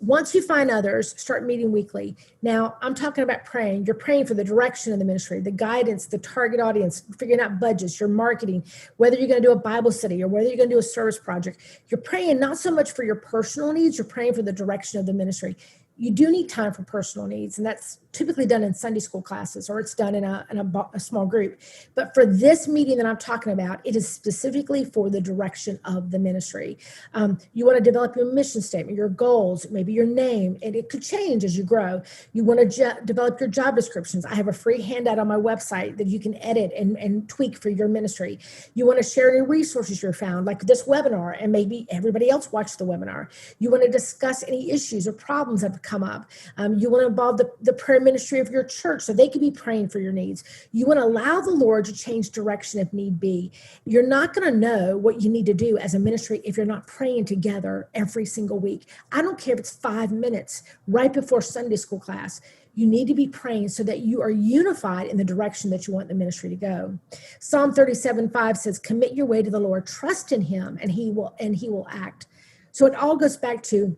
Once you find others, start meeting weekly. Now, I'm talking about praying. You're praying for the direction of the ministry, the guidance, the target audience, figuring out budgets, your marketing, whether you're going to do a Bible study or whether you're going to do a service project. You're praying not so much for your personal needs, you're praying for the direction of the ministry. You do need time for personal needs, and that's typically done in Sunday school classes, or it's done in a small group. But for this meeting that I'm talking about, it is specifically for the direction of the ministry. You want to develop your mission statement, your goals, maybe your name, and it could change as you grow. You want to develop your job descriptions. I have a free handout on my website that you can edit and tweak for your ministry. You want to share any resources you're found, like this webinar, and maybe everybody else watched the webinar. You want to discuss any issues or problems that have come up. You want to involve the prayer ministry of your church so they can be praying for your needs. You want to allow the Lord to change direction if need be. You're not going to know what you need to do as a ministry if you're not praying together every single week. I don't care if it's 5 minutes right before Sunday school class. You need to be praying so that you are unified in the direction that you want the ministry to go. Psalm 37:5 says, "Commit your way to the Lord, trust in him, and he will act." So it all goes back to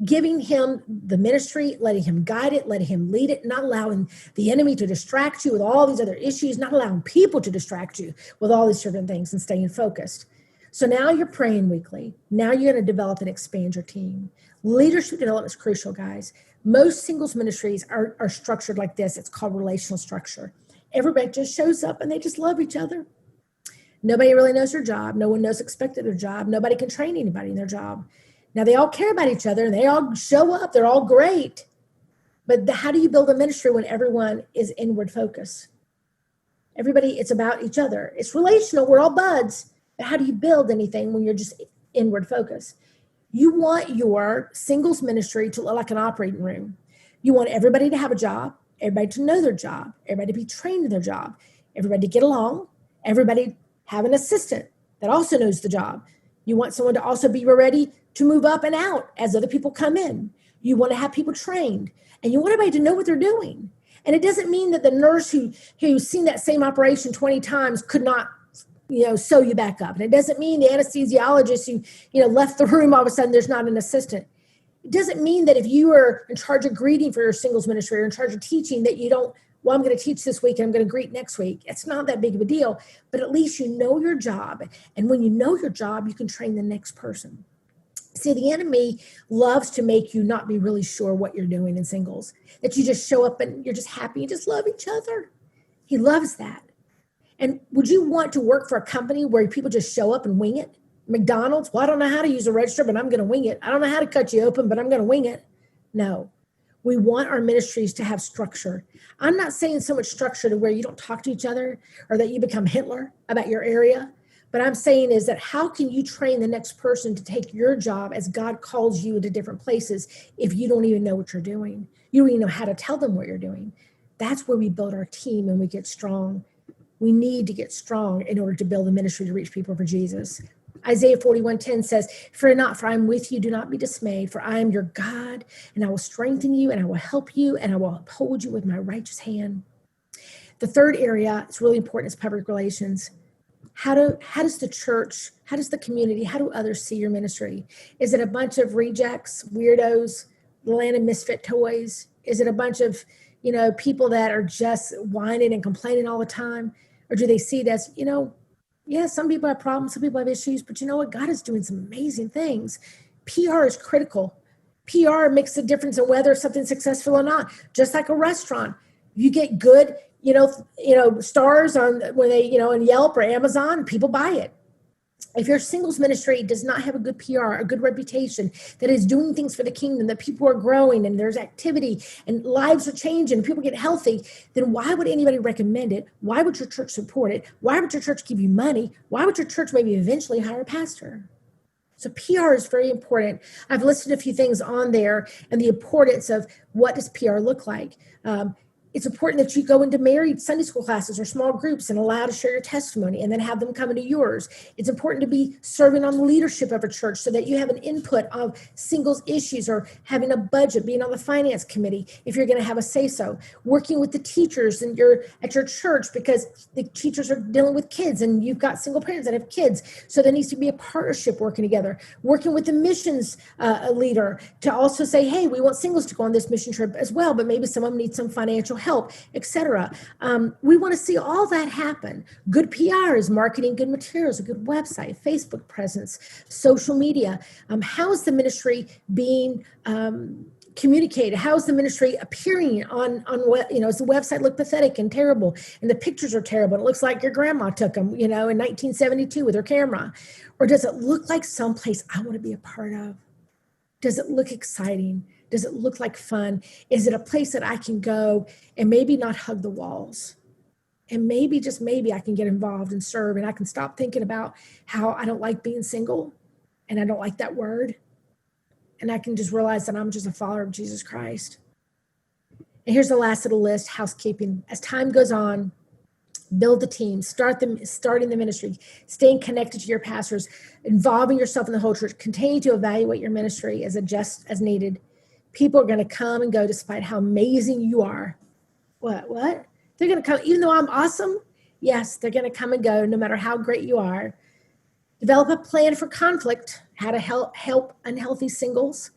giving him the ministry, letting him guide it, letting him lead it, not allowing the enemy to distract you with all these other issues, not allowing people to distract you with all these different things, and staying focused. So now you're praying weekly. Now you're going to develop and expand your team. Leadership development is crucial, guys. Most singles ministries are structured like this. It's called relational structure. Everybody just shows up and they just love each other. Nobody really knows their job. No one knows expected their job. Nobody can train anybody in their job. Now, they all care about each other and they all show up. They're all great. But how do you build a ministry when everyone is inward focused? Everybody, it's about each other. It's relational. We're all buds. But how do you build anything when you're just inward focused? You want your singles ministry to look like an operating room. You want everybody to have a job, everybody to know their job, everybody to be trained in their job, everybody to get along, everybody have an assistant that also knows the job. You want someone to also be ready to move up and out as other people come in. You want to have people trained, and you want everybody to know what they're doing. And it doesn't mean that the nurse who's seen that same operation 20 times could not, sew you back up. And it doesn't mean the anesthesiologist who, left the room, all of a sudden there's not an assistant. It doesn't mean that if you are in charge of greeting for your singles ministry or in charge of teaching that you don't, well, I'm going to teach this week and I'm going to greet next week. It's not that big of a deal, but at least you know your job. And when you know your job, you can train the next person. See, the enemy loves to make you not be really sure what you're doing in singles, that you just show up and you're just happy and just love each other. He loves that. And would you want to work for a company where people just show up and wing it? McDonald's, well, I don't know how to use a register, but I'm going to wing it. I don't know how to cut you open, but I'm going to wing it. No, we want our ministries to have structure. I'm not saying so much structure to where you don't talk to each other or that you become Hitler about your area. But I'm saying is that how can you train the next person to take your job as God calls you into different places if you don't even know what you're doing? You don't even know how to tell them what you're doing. That's where we build our team and we get strong. We need to get strong in order to build a ministry to reach people for Jesus. Isaiah 41:10 says, "Fear not, for I am with you. Do not be dismayed, for I am your God, and I will strengthen you, and I will help you, and I will uphold you with my righteous hand." The third area, it's really important, is public relations. How does the church, how does the community, how do others see your ministry? Is it a bunch of rejects, weirdos, the land of misfit toys? Is it a bunch of, people that are just whining and complaining all the time? Or do they see it as, yeah, some people have problems, some people have issues, but you know what? God is doing some amazing things. PR is critical. PR makes a difference in whether something's successful or not. Just like a restaurant, you get good, stars on when they, in Yelp or Amazon, people buy it. If your singles ministry does not have a good PR, a good reputation, that is doing things for the kingdom, that people are growing and there's activity and lives are changing and people get healthy, then why would anybody recommend it? Why would your church support it? Why would your church give you money? Why would your church maybe eventually hire a pastor? So PR is very important. I've listed a few things on there and the importance of what does PR look like. It's important that you go into married Sunday school classes or small groups and allow to share your testimony and then have them come into yours. It's important to be serving on the leadership of a church so that you have an input of singles issues or having a budget, being on the finance committee if you're going to have a say-so. Working with the teachers at your church because the teachers are dealing with kids and you've got single parents that have kids. So there needs to be a partnership working together. Working with the missions leader to also say, hey, we want singles to go on this mission trip as well, but maybe some of them need some financial help, etc. We want to see all that happen. Good PR is marketing good materials, a good website, Facebook presence, social media. How is the ministry being communicated? How is the ministry appearing on what, does the website look pathetic and terrible and the pictures are terrible? It looks like your grandma took them, in 1972 with her camera. Or does it look like someplace I want to be a part of? Does it look exciting? Does it look like fun? Is it a place that I can go and maybe not hug the walls? And maybe, just maybe, I can get involved and serve, and I can stop thinking about how I don't like being single and I don't like that word. And I can just realize that I'm just a follower of Jesus Christ. And here's the last little list, housekeeping. As time goes on, build the team, starting the ministry, staying connected to your pastors, involving yourself in the whole church, continue to evaluate your ministry as adjust as needed. People are going to come and go despite how amazing you are. What? They're going to come, even though I'm awesome? Yes, they're going to come and go no matter how great you are. Develop a plan for conflict, how to help unhealthy singles.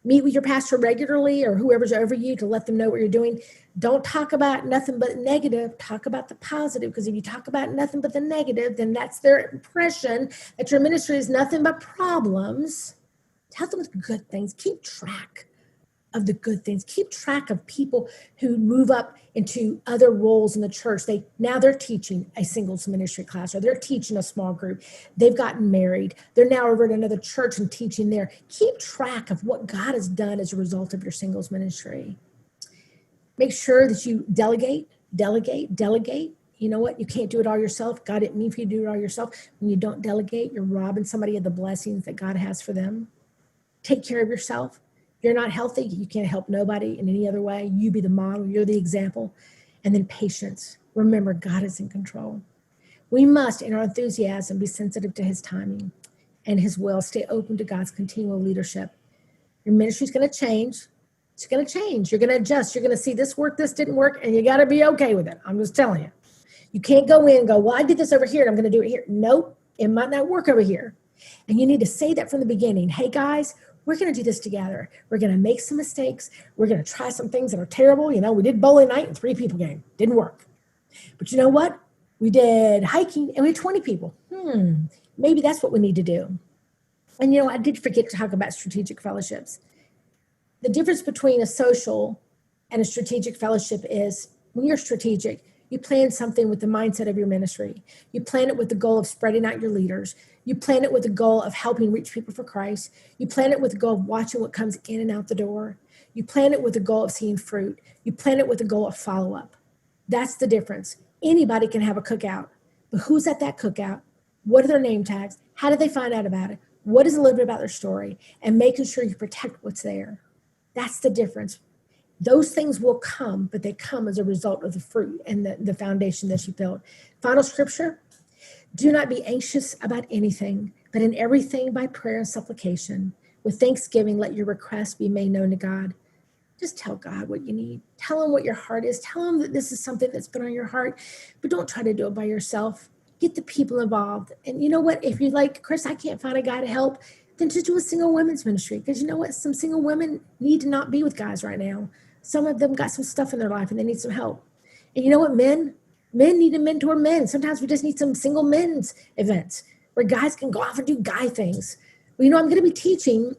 Meet with your pastor regularly or whoever's over you to let them know what you're doing. Don't talk about nothing but negative. Talk about the positive, because if you talk about nothing but the negative, then that's their impression that your ministry is nothing but problems. Tell them the good things. Keep track of the good things. Keep track of people who move up into other roles in the church. Now they're teaching a singles ministry class, or they're teaching a small group. They've gotten married. They're now over at another church and teaching there. Keep track of what God has done as a result of your singles ministry. Make sure that you delegate. You know what? You can't do it all yourself. God didn't mean for you to do it all yourself. When you don't delegate, you're robbing somebody of the blessings that God has for them. Take care of yourself. If you're not healthy, you can't help nobody in any other way. You be the model. You're the example. And then patience. Remember, God is in control. We must, in our enthusiasm, be sensitive to his timing and his will. Stay open to God's continual leadership. Your ministry is going to change. It's going to change. You're going to adjust. You're going to see this work, this didn't work, and you got to be okay with it. I'm just telling you. You can't go in and go, well, I did this over here, and I'm going to do it here. Nope, it might not work over here. And you need to say that from the beginning. Hey, guys, we're going to do this together. We're going to make some mistakes. We're going to try some things that are terrible. We did bowling night and 3 people game. Didn't work. But you know what? We did hiking and we had 20 people. Maybe that's what we need to do. And I did forget to talk about strategic fellowships. The difference between a social and a strategic fellowship is when you're strategic, you plan something with the mindset of your ministry. You plan it with the goal of spreading out your leaders. You plan it with the goal of helping reach people for Christ. You plan it with the goal of watching what comes in and out the door. You plan it with the goal of seeing fruit. You plan it with the goal of follow-up. That's the difference. Anybody can have a cookout, but who's at that cookout? What are their name tags? How did they find out about it? What is a little bit about their story? And making sure you protect what's there. That's the difference. Those things will come, but they come as a result of the fruit and the foundation that you built. Final scripture, do not be anxious about anything, but in everything by prayer and supplication. With thanksgiving, let your requests be made known to God. Just tell God what you need. Tell him what your heart is. Tell him that this is something that's been on your heart, but don't try to do it by yourself. Get the people involved. And you know what? If you're like, Kris, I can't find a guy to help, then just do a single women's ministry. Because you know what? Some single women need to not be with guys right now. Some of them got some stuff in their life and they need some help. And you know what, men need to mentor men. Sometimes we just need some single men's events where guys can go off and do guy things. Well, I'm going to be teaching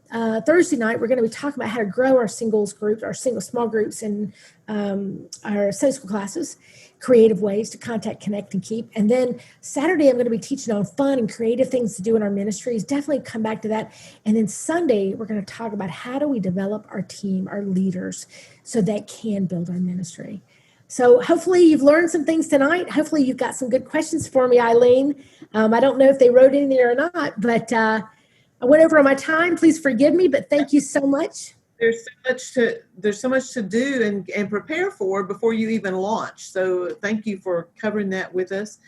Thursday night. We're going to be talking about how to grow our singles groups, our single small groups, and our Sunday school classes, creative ways to contact, connect, and keep. And then Saturday, I'm going to be teaching on fun and creative things to do in our ministries. Definitely come back to that. And then Sunday, we're going to talk about how do we develop our team, our leaders, so that can build our ministry. So hopefully you've learned some things tonight. Hopefully you've got some good questions for me, Eileen. I don't know if they wrote in there or not, but I went over on my time. Please forgive me, but thank you so much. there's so much to do and prepare for before you even launch. So thank you for covering that with us.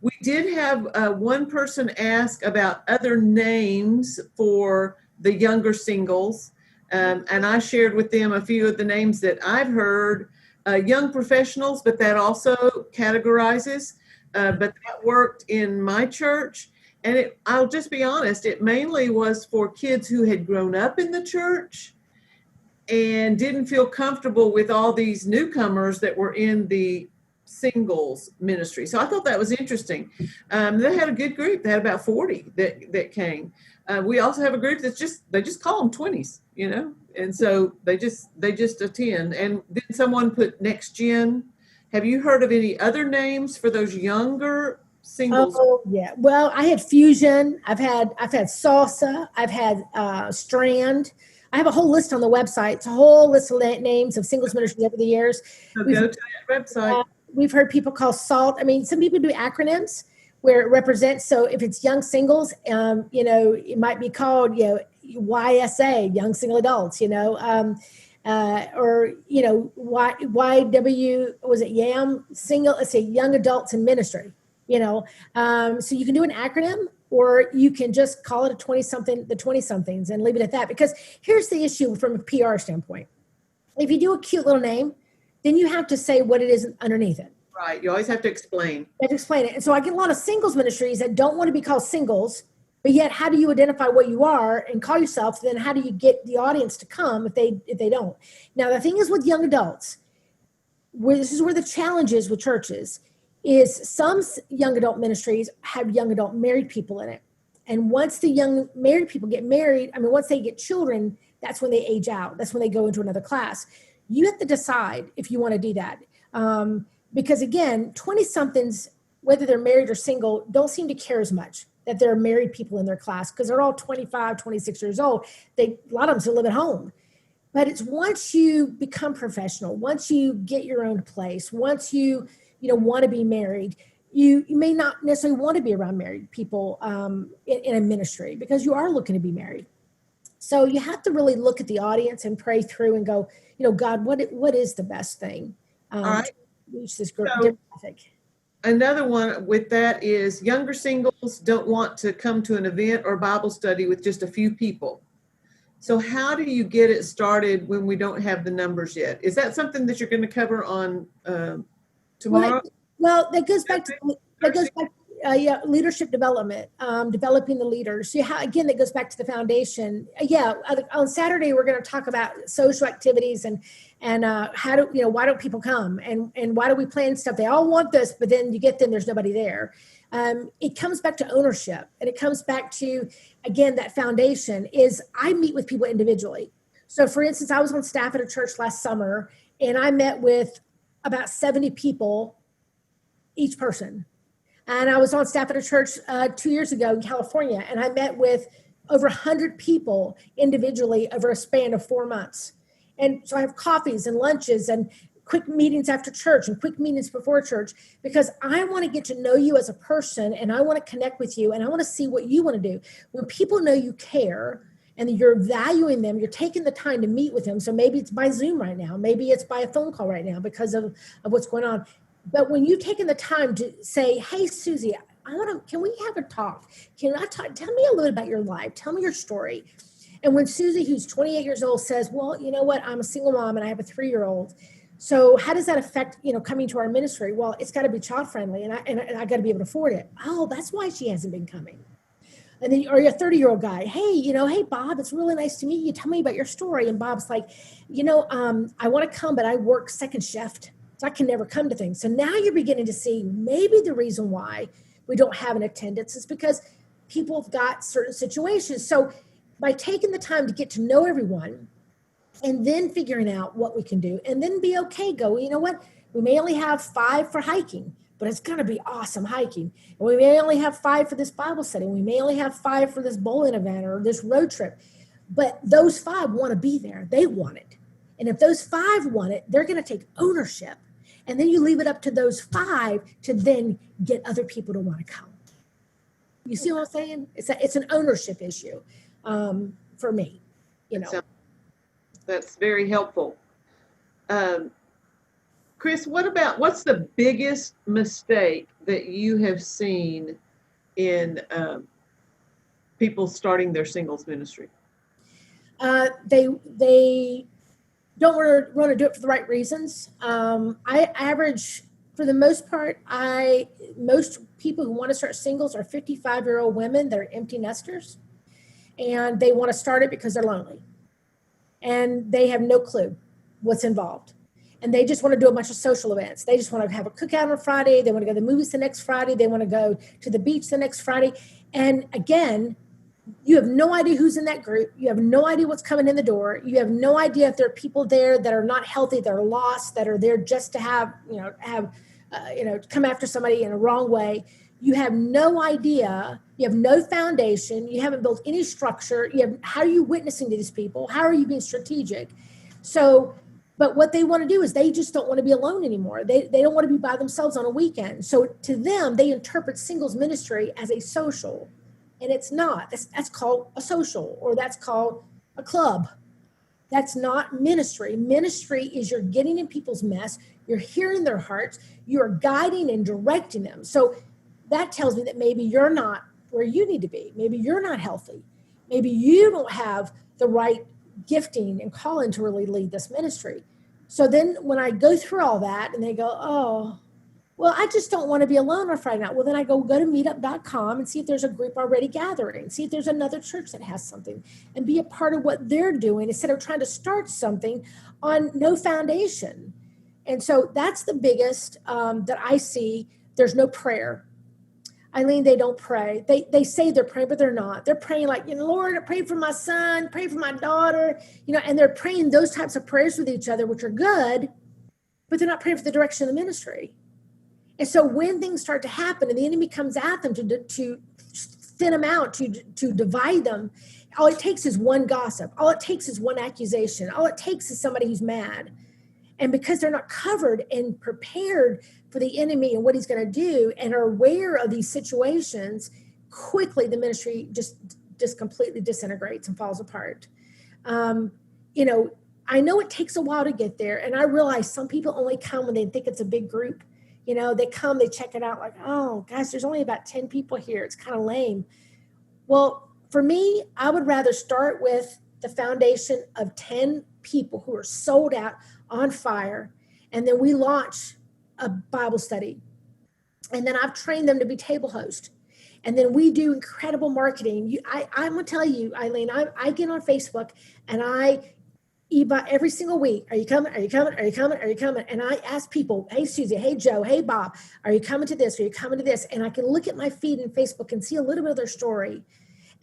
We did have one person ask about other names for the younger singles, and I shared with them a few of the names that I've heard. Young professionals, but that also categorizes. But that worked in my church. And I'll just be honest, it mainly was for kids who had grown up in the church and didn't feel comfortable with all these newcomers that were in the singles ministry. So I thought that was interesting. They had a good group. They had about 40 that came. We also have a group they just call them 20s, and so they just attend. And then someone put next gen. Have you heard of any other names for those younger singles? Oh yeah. Well, I had Fusion. I've had Salsa. I've had Strand. I have a whole list on the website. It's a whole list of names of singles ministries over the years. So go to that website. We've heard people call SALT. I mean, some people do acronyms where it represents. So if it's young singles, it might be called, YSA, young single adults, or YW, was it YAM, single, let's say young adults in ministry, so you can do an acronym, or you can just call it the 20-somethings and leave it at that. Because here's the issue from a PR standpoint. If you do a cute little name, then you have to say what it is underneath it. Right. You always have to explain. You have to explain it. And so I get a lot of singles ministries that don't want to be called singles, but yet how do you identify what you are and call yourself? Then how do you get the audience to come if they don't? Now, the thing is with young adults, this is where the challenge is with churches, is some young adult ministries have young adult married people in it. And once the young married people get married, once they get children, that's when they age out. That's when they go into another class. You have to decide if you want to do that. Because again, 20-somethings, whether they're married or single, don't seem to care as much that there are married people in their class because they're all 25, 26 years old. A lot of them still live at home. But it's once you become professional, once you get your own place, once you want to be married, you may not necessarily want to be around married people in a ministry because you are looking to be married. So you have to really look at the audience and pray through and go, God, what is the best thing All right. to reach this group demographic? Another one with that is younger singles don't want to come to an event or Bible study with just a few people. So how do you get it started when we don't have the numbers yet? Is that something that you're going to cover on tomorrow? Well, that goes back to leadership development, developing the leaders. Again, that goes back to the foundation. On Saturday we're going to talk about social activities and why don't people come and why do we plan stuff? They all want this, but then you get them, there's nobody there. It comes back to ownership, and it comes back to, again, that foundation is I meet with people individually. So for instance, I was on staff at a church last summer and I met with about 70 people, each person. And I was on staff at a church 2 years ago in California, and I met with over 100 people individually over a span of 4 months. And so I have coffees and lunches and quick meetings after church and quick meetings before church, because I want to get to know you as a person, and I want to connect with you, and I want to see what you want to do. When people know you care and you're valuing them, you're taking the time to meet with them. So maybe it's by Zoom right now, maybe it's by a phone call right now because of what's going on. But when you've taken the time to say, hey, Susie, can we have a talk? Can I talk? Tell me a little about your life. Tell me your story. And when Susie, who's 28 years old, says, well, you know what? I'm a single mom and I have a 3-year-old. So how does that affect, coming to our ministry? Well, it's got to be child friendly, and I got to be able to afford it. Oh, that's why she hasn't been coming. And then, or your 30-year-old guy, hey, Bob, it's really nice to meet you. Tell me about your story. And Bob's like, I want to come, but I work second shift, so I can never come to things. So now you're beginning to see maybe the reason why we don't have an attendance is because people have got certain situations. So by taking the time to get to know everyone and then figuring out what we can do, and then be okay, go, you know what? We may only have 5 for hiking, but it's going to be awesome hiking. And we may only have 5 for this Bible study. We may only have 5 for this bowling event or this road trip. But those 5 want to be there. They want it. And if those 5 want it, they're going to take ownership. And then you leave it up to those 5 to then get other people to want to come. You see what I'm saying? It's an ownership issue for me, That's very helpful. Kris, what's the biggest mistake that you have seen in people starting their singles ministry? They don't want to do it for the right reasons. I average, for the most part, most people who want to start singles are 55-year-old women that are empty nesters, and they want to start it because they're lonely, and they have no clue what's involved. And they just want to do a bunch of social events. They just want to have a cookout on Friday. They want to go to the movies the next Friday. They want to go to the beach the next Friday. And again, you have no idea who's in that group. You have no idea what's coming in the door. You have no idea if there are people there that are not healthy, that are lost, that are there just to come after somebody in a wrong way. You have no idea. You have no foundation. You haven't built any structure. How are you witnessing to these people? How are you being strategic? But what they want to do is they just don't want to be alone anymore. They don't want to be by themselves on a weekend. So to them, they interpret singles ministry as a social. And it's not. That's called a social, or that's called a club. That's not ministry. Ministry is you're getting in people's mess. You're hearing their hearts. You're guiding and directing them. So that tells me that maybe you're not where you need to be. Maybe you're not healthy. Maybe you don't have the right gifting and calling to really lead this ministry. So then when I go through all that and they go, oh, well, I just don't want to be alone on Friday night. Well, then I go to meetup.com and see if there's a group already gathering, see if there's another church that has something, and be a part of what they're doing instead of trying to start something on no foundation. And so that's the biggest that I see. There's no prayer. Eileen, they don't pray. They say they're praying, but they're not. They're praying like, Lord, I pray for my son, pray for my daughter, and they're praying those types of prayers with each other, which are good, but they're not praying for the direction of the ministry. And so when things start to happen and the enemy comes at them to thin them out, to divide them, all it takes is one gossip. All it takes is one accusation. All it takes is somebody who's mad. And because they're not covered and prepared for the enemy and what he's going to do and are aware of these situations, quickly the ministry just completely disintegrates and falls apart. I know it takes a while to get there. And I realize some people only come when they think it's a big group. They come, they check it out like, oh, gosh, there's only about 10 people here. It's kind of lame. Well, for me, I would rather start with the foundation of 10 people who are sold out, on fire, and then we launch a Bible study. And then I've trained them to be table host. And then we do incredible marketing. I'm going to tell you, Eileen, I get on Facebook and every single week, are you coming? Are you coming? Are you coming? Are you coming? And I ask people, hey, Susie, hey, Joe, hey, Bob, are you coming to this? Are you coming to this? And I can look at my feed in Facebook and see a little bit of their story.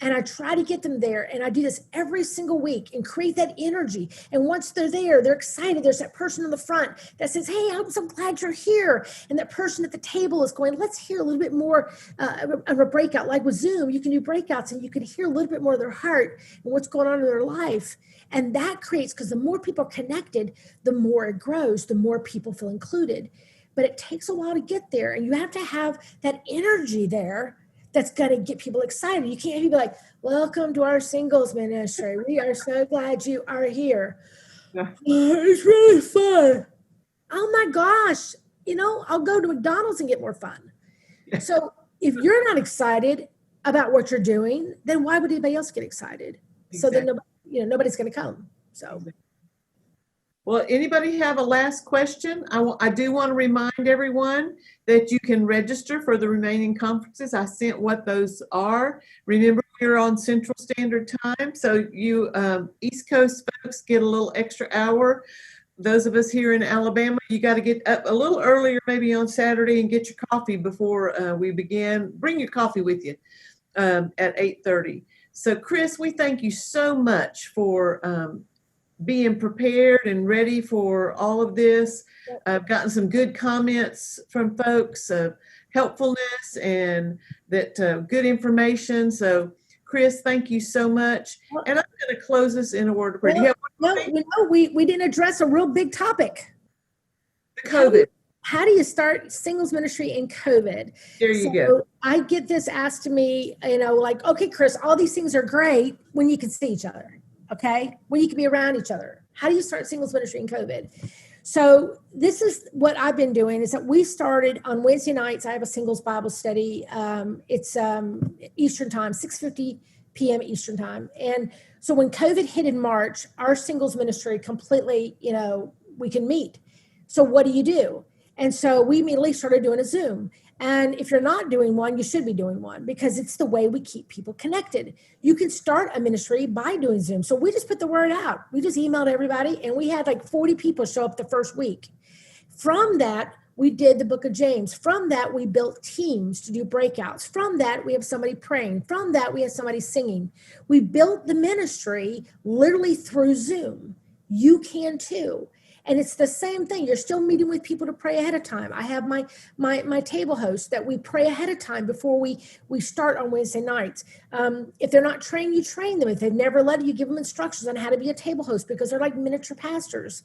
And I try to get them there. And I do this every single week and create that energy. And once they're there, they're excited. There's that person in the front that says, hey, I'm so glad you're here. And that person at the table is going, let's hear a little bit more of a breakout. Like with Zoom, you can do breakouts and you can hear a little bit more of their heart and what's going on in their life. And that creates, because the more people are connected, the more it grows, the more people feel included. But it takes a while to get there. And you have to have that energy there that's going to get people excited. You can't be like, welcome to our singles ministry. We are so glad you are here. Yeah. It's really fun. Oh my gosh. I'll go to McDonald's and get more fun. So if you're not excited about what you're doing, then why would anybody else get excited? Exactly. So then nobody's going to come. So. Well, anybody have a last question? I do want to remind everyone that you can register for the remaining conferences. I sent what those are. Remember, we're on Central Standard Time, so you East Coast folks get a little extra hour. Those of us here in Alabama, you got to get up a little earlier, maybe on Saturday, and get your coffee before we begin. Bring your coffee with you at 8:30. So, Kris, we thank you so much for being prepared and ready for all of this. I've gotten some good comments from folks of helpfulness and that good information. So, Kris, thank you so much. And I'm going to close this in a word of prayer. We didn't address a real big topic. The COVID. How do you start singles ministry in COVID? There you go. I get this asked to me, like, okay, Kris, all these things are great when you can see each other. Okay, when you can be around each other. How do you start singles ministry in COVID? So this is what I've been doing, is that we started on Wednesday nights. I have a singles Bible study. It's Eastern time, 6:50 p.m. Eastern time. And so when COVID hit in March, our singles ministry completely, we can meet. So what do? And so we immediately started doing a Zoom. And if you're not doing one, you should be doing one, because it's the way we keep people connected. You can start a ministry by doing Zoom. So we just put the word out. We just emailed everybody, and we had like 40 people show up the first week. From that, we did the book of James. From that, we built teams to do breakouts. From that, we have somebody praying. From that, we have somebody singing. We built the ministry literally through Zoom. You can too. And it's the same thing. You're still meeting with people to pray ahead of time. I have my table host that we pray ahead of time before we start on Wednesday nights. If they're not trained, you train them. If they've never led, you give them instructions on how to be a table host, because they're like miniature pastors.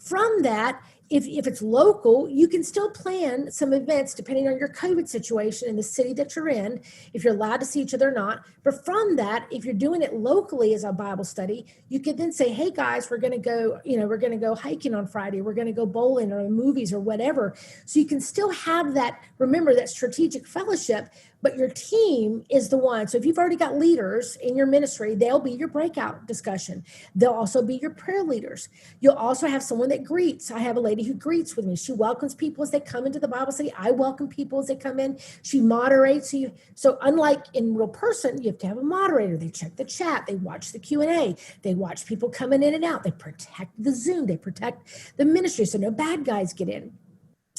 From that, if it's local, you can still plan some events depending on your COVID situation in the city that you're in, if you're allowed to see each other or not. But from that, if you're doing it locally as a Bible study, you could then say, hey guys, we're going to go hiking on Friday. We're going to go bowling or movies or whatever. So you can still have that, remember, that strategic fellowship, but your team is the one. So if you've already got leaders in your ministry, they'll be your breakout discussion. They'll also be your prayer leaders. You'll also have someone that greets. I have a lady who greets with me. She welcomes people as they come into the Bible study. I welcome people as they come in. She moderates. So unlike in real person, you have to have a moderator. They check the chat. They watch the Q&A. They watch people coming in and out. They protect the Zoom. They protect the ministry so no bad guys get in.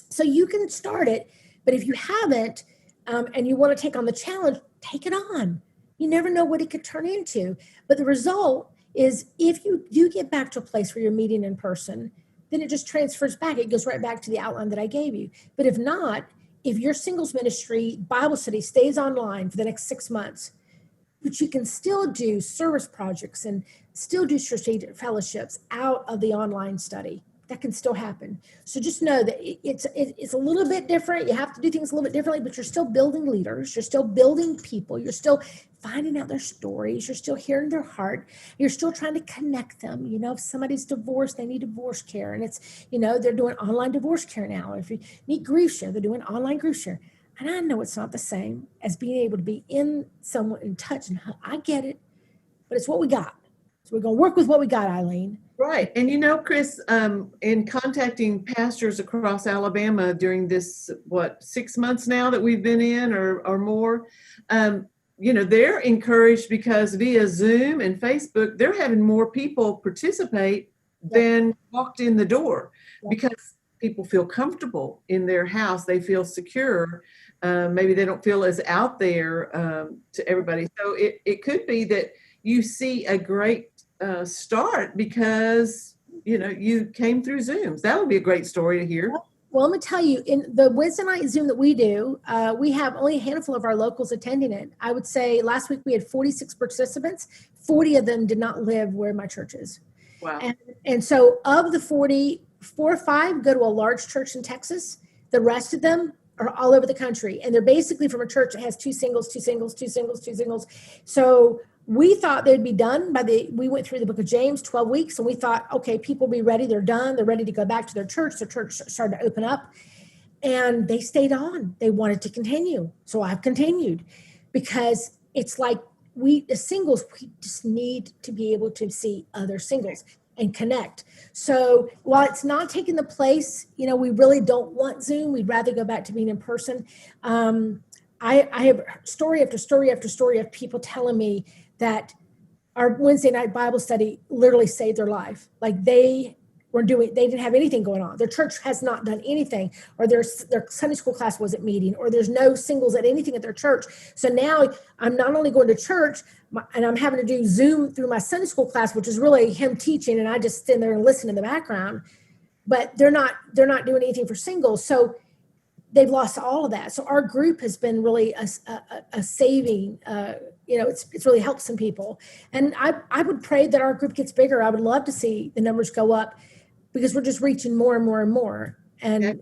So you can start it, but if you haven't, and you want to take on the challenge, take it on. You never know what it could turn into. But the result is, if you do get back to a place where you're meeting in person, then it just transfers back. It goes right back to the outline that I gave you. But if not, if your singles ministry Bible study stays online for the next 6 months, but you can still do service projects and still do strategic fellowships out of the online study. That can still happen. So just know that it's a little bit different. You have to do things a little bit differently, but you're still building leaders. You're still building people. You're still finding out their stories. You're still hearing their heart. You're still trying to connect them. If somebody's divorced, they need divorce care. And it's, they're doing online divorce care now. If you need grief share, they're doing online grief share. And I know it's not the same as being able to be in touch. And I get it, but it's what we got. So we're going to work with what we got, Eileen. Right. And Kris, in contacting pastors across Alabama during this, 6 months now that we've been in or more, they're encouraged because via Zoom and Facebook, they're having more people participate than walked in the door, because people feel comfortable in their house. They feel secure. Maybe they don't feel as out there to everybody. So it could be that you see a great start because you came through Zooms. That would be a great story to hear. Well, let me tell you, in the Wednesday night Zoom that we do, we have only a handful of our locals attending it. I would say last week we had 46 participants. 40 of them did not live where my church is. Wow. And so of the 40, 4 or 5 go to a large church in Texas. The rest of them are all over the country. And they're basically from a church that has 2 singles, 2 singles, 2 singles, 2 singles. So we thought they'd be done we went through the book of James, 12 weeks, and we thought, okay, people be ready. They're done. They're ready to go back to their church. Their church started to open up, and they stayed on. They wanted to continue. So I've continued, because it's like the singles, we just need to be able to see other singles and connect. So while it's not taking the place, we really don't want Zoom. We'd rather go back to being in person. I have story after story after story of people telling me that our Wednesday night Bible study literally saved their life. Like they didn't have anything going on. Their church has not done anything, or their Sunday school class wasn't meeting, or there's no singles at anything at their church. So now I'm not only going to church, and I'm having to do Zoom through my Sunday school class, which is really him teaching, and I just stand there and listen in the background. But they're not doing anything for singles. So they've lost all of that. So our group has been really a saving. It's really helped some people. And I would pray that our group gets bigger. I would love to see the numbers go up, because we're just reaching more and more and more. And,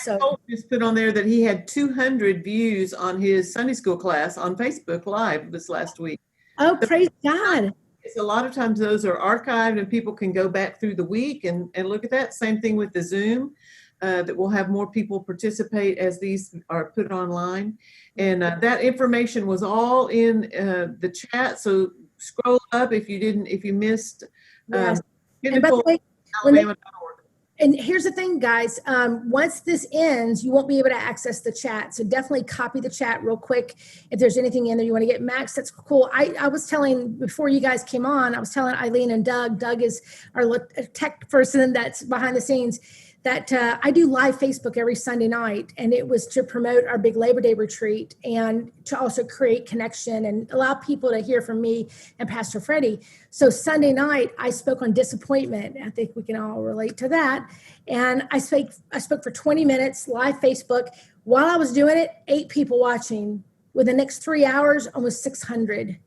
so. Cole just put on there that he had 200 views on his Sunday school class on Facebook Live this last week. Oh, praise God. It's a lot of times those are archived and people can go back through the week and look at that. Same thing with the Zoom, that we'll have more people participate as these are put online. And that information was all in the chat. So scroll up if you missed Yes. And by the way, Alabama.org. and here's the thing, guys. Once this ends, you won't be able to access the chat. So definitely copy the chat real quick. If there's anything in there you want to get, Max, that's cool. I was telling, before you guys came on, I was telling Eileen and Doug is our tech person that's behind the scenes, that I do live Facebook every Sunday night, and it was to promote our big Labor Day retreat and to also create connection and allow people to hear from me and Pastor Freddie. So Sunday night, I spoke on disappointment. I think we can all relate to that. And I spoke for 20 minutes, live Facebook. While I was doing it, 8 people watching. Within the next 3 hours, almost 600.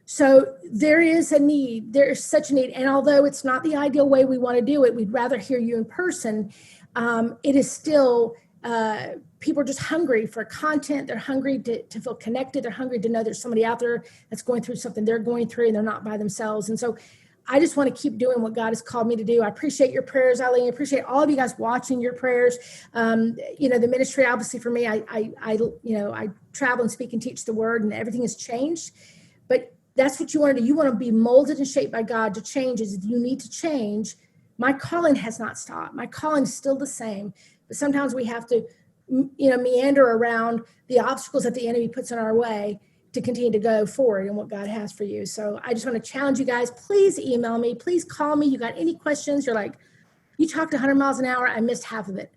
So there is a need. There is such a need. And although it's not the ideal way we want to do it, we'd rather hear you in person. It is still, people are just hungry for content. They're hungry to feel connected. They're hungry to know there's somebody out there that's going through something they're going through and they're not by themselves. And so I just want to keep doing what God has called me to do. I appreciate your prayers, Eileen. I appreciate all of you guys watching, your prayers. The ministry, obviously for me, I travel and speak and teach the word, and everything has changed. But that's what you want to do. You want to be molded and shaped by God to change. Is you need to change. My calling has not stopped. My calling is still the same. But sometimes we have to, meander around the obstacles that the enemy puts in our way to continue to go forward in what God has for you. So I just want to challenge you guys. Please email me. Please call me. You got any questions? You're like, you talked 100 miles an hour. I missed half of it.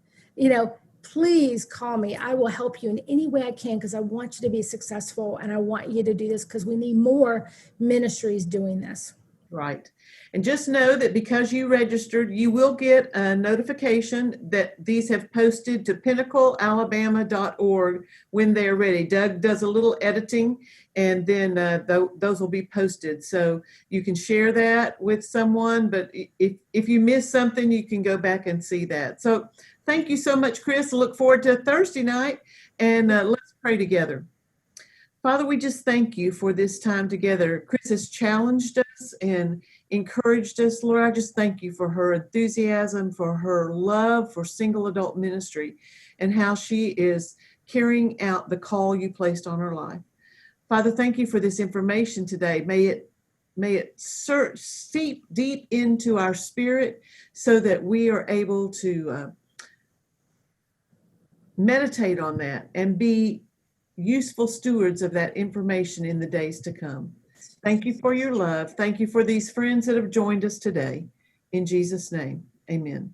Please call me. I will help you in any way I can, because I want you to be successful and I want you to do this, because we need more ministries doing this. Right. And just know that because you registered, you will get a notification that these have posted to pinnaclealabama.org when they're ready. Doug does a little editing, and then those will be posted. So you can share that with someone, but if you miss something, you can go back and see that. So thank you so much, Kris. I look forward to Thursday night, and let's pray together. Father, we just thank you for this time together. Kris has challenged us and encouraged us. Lord, I just thank you for her enthusiasm, for her love for single adult ministry, and how she is carrying out the call you placed on her life. Father, thank you for this information today. May it seep deep into our spirit so that we are able to meditate on that and be useful stewards of that information in the days to come. Thank you for your love. Thank you for these friends that have joined us today. In Jesus' name, amen.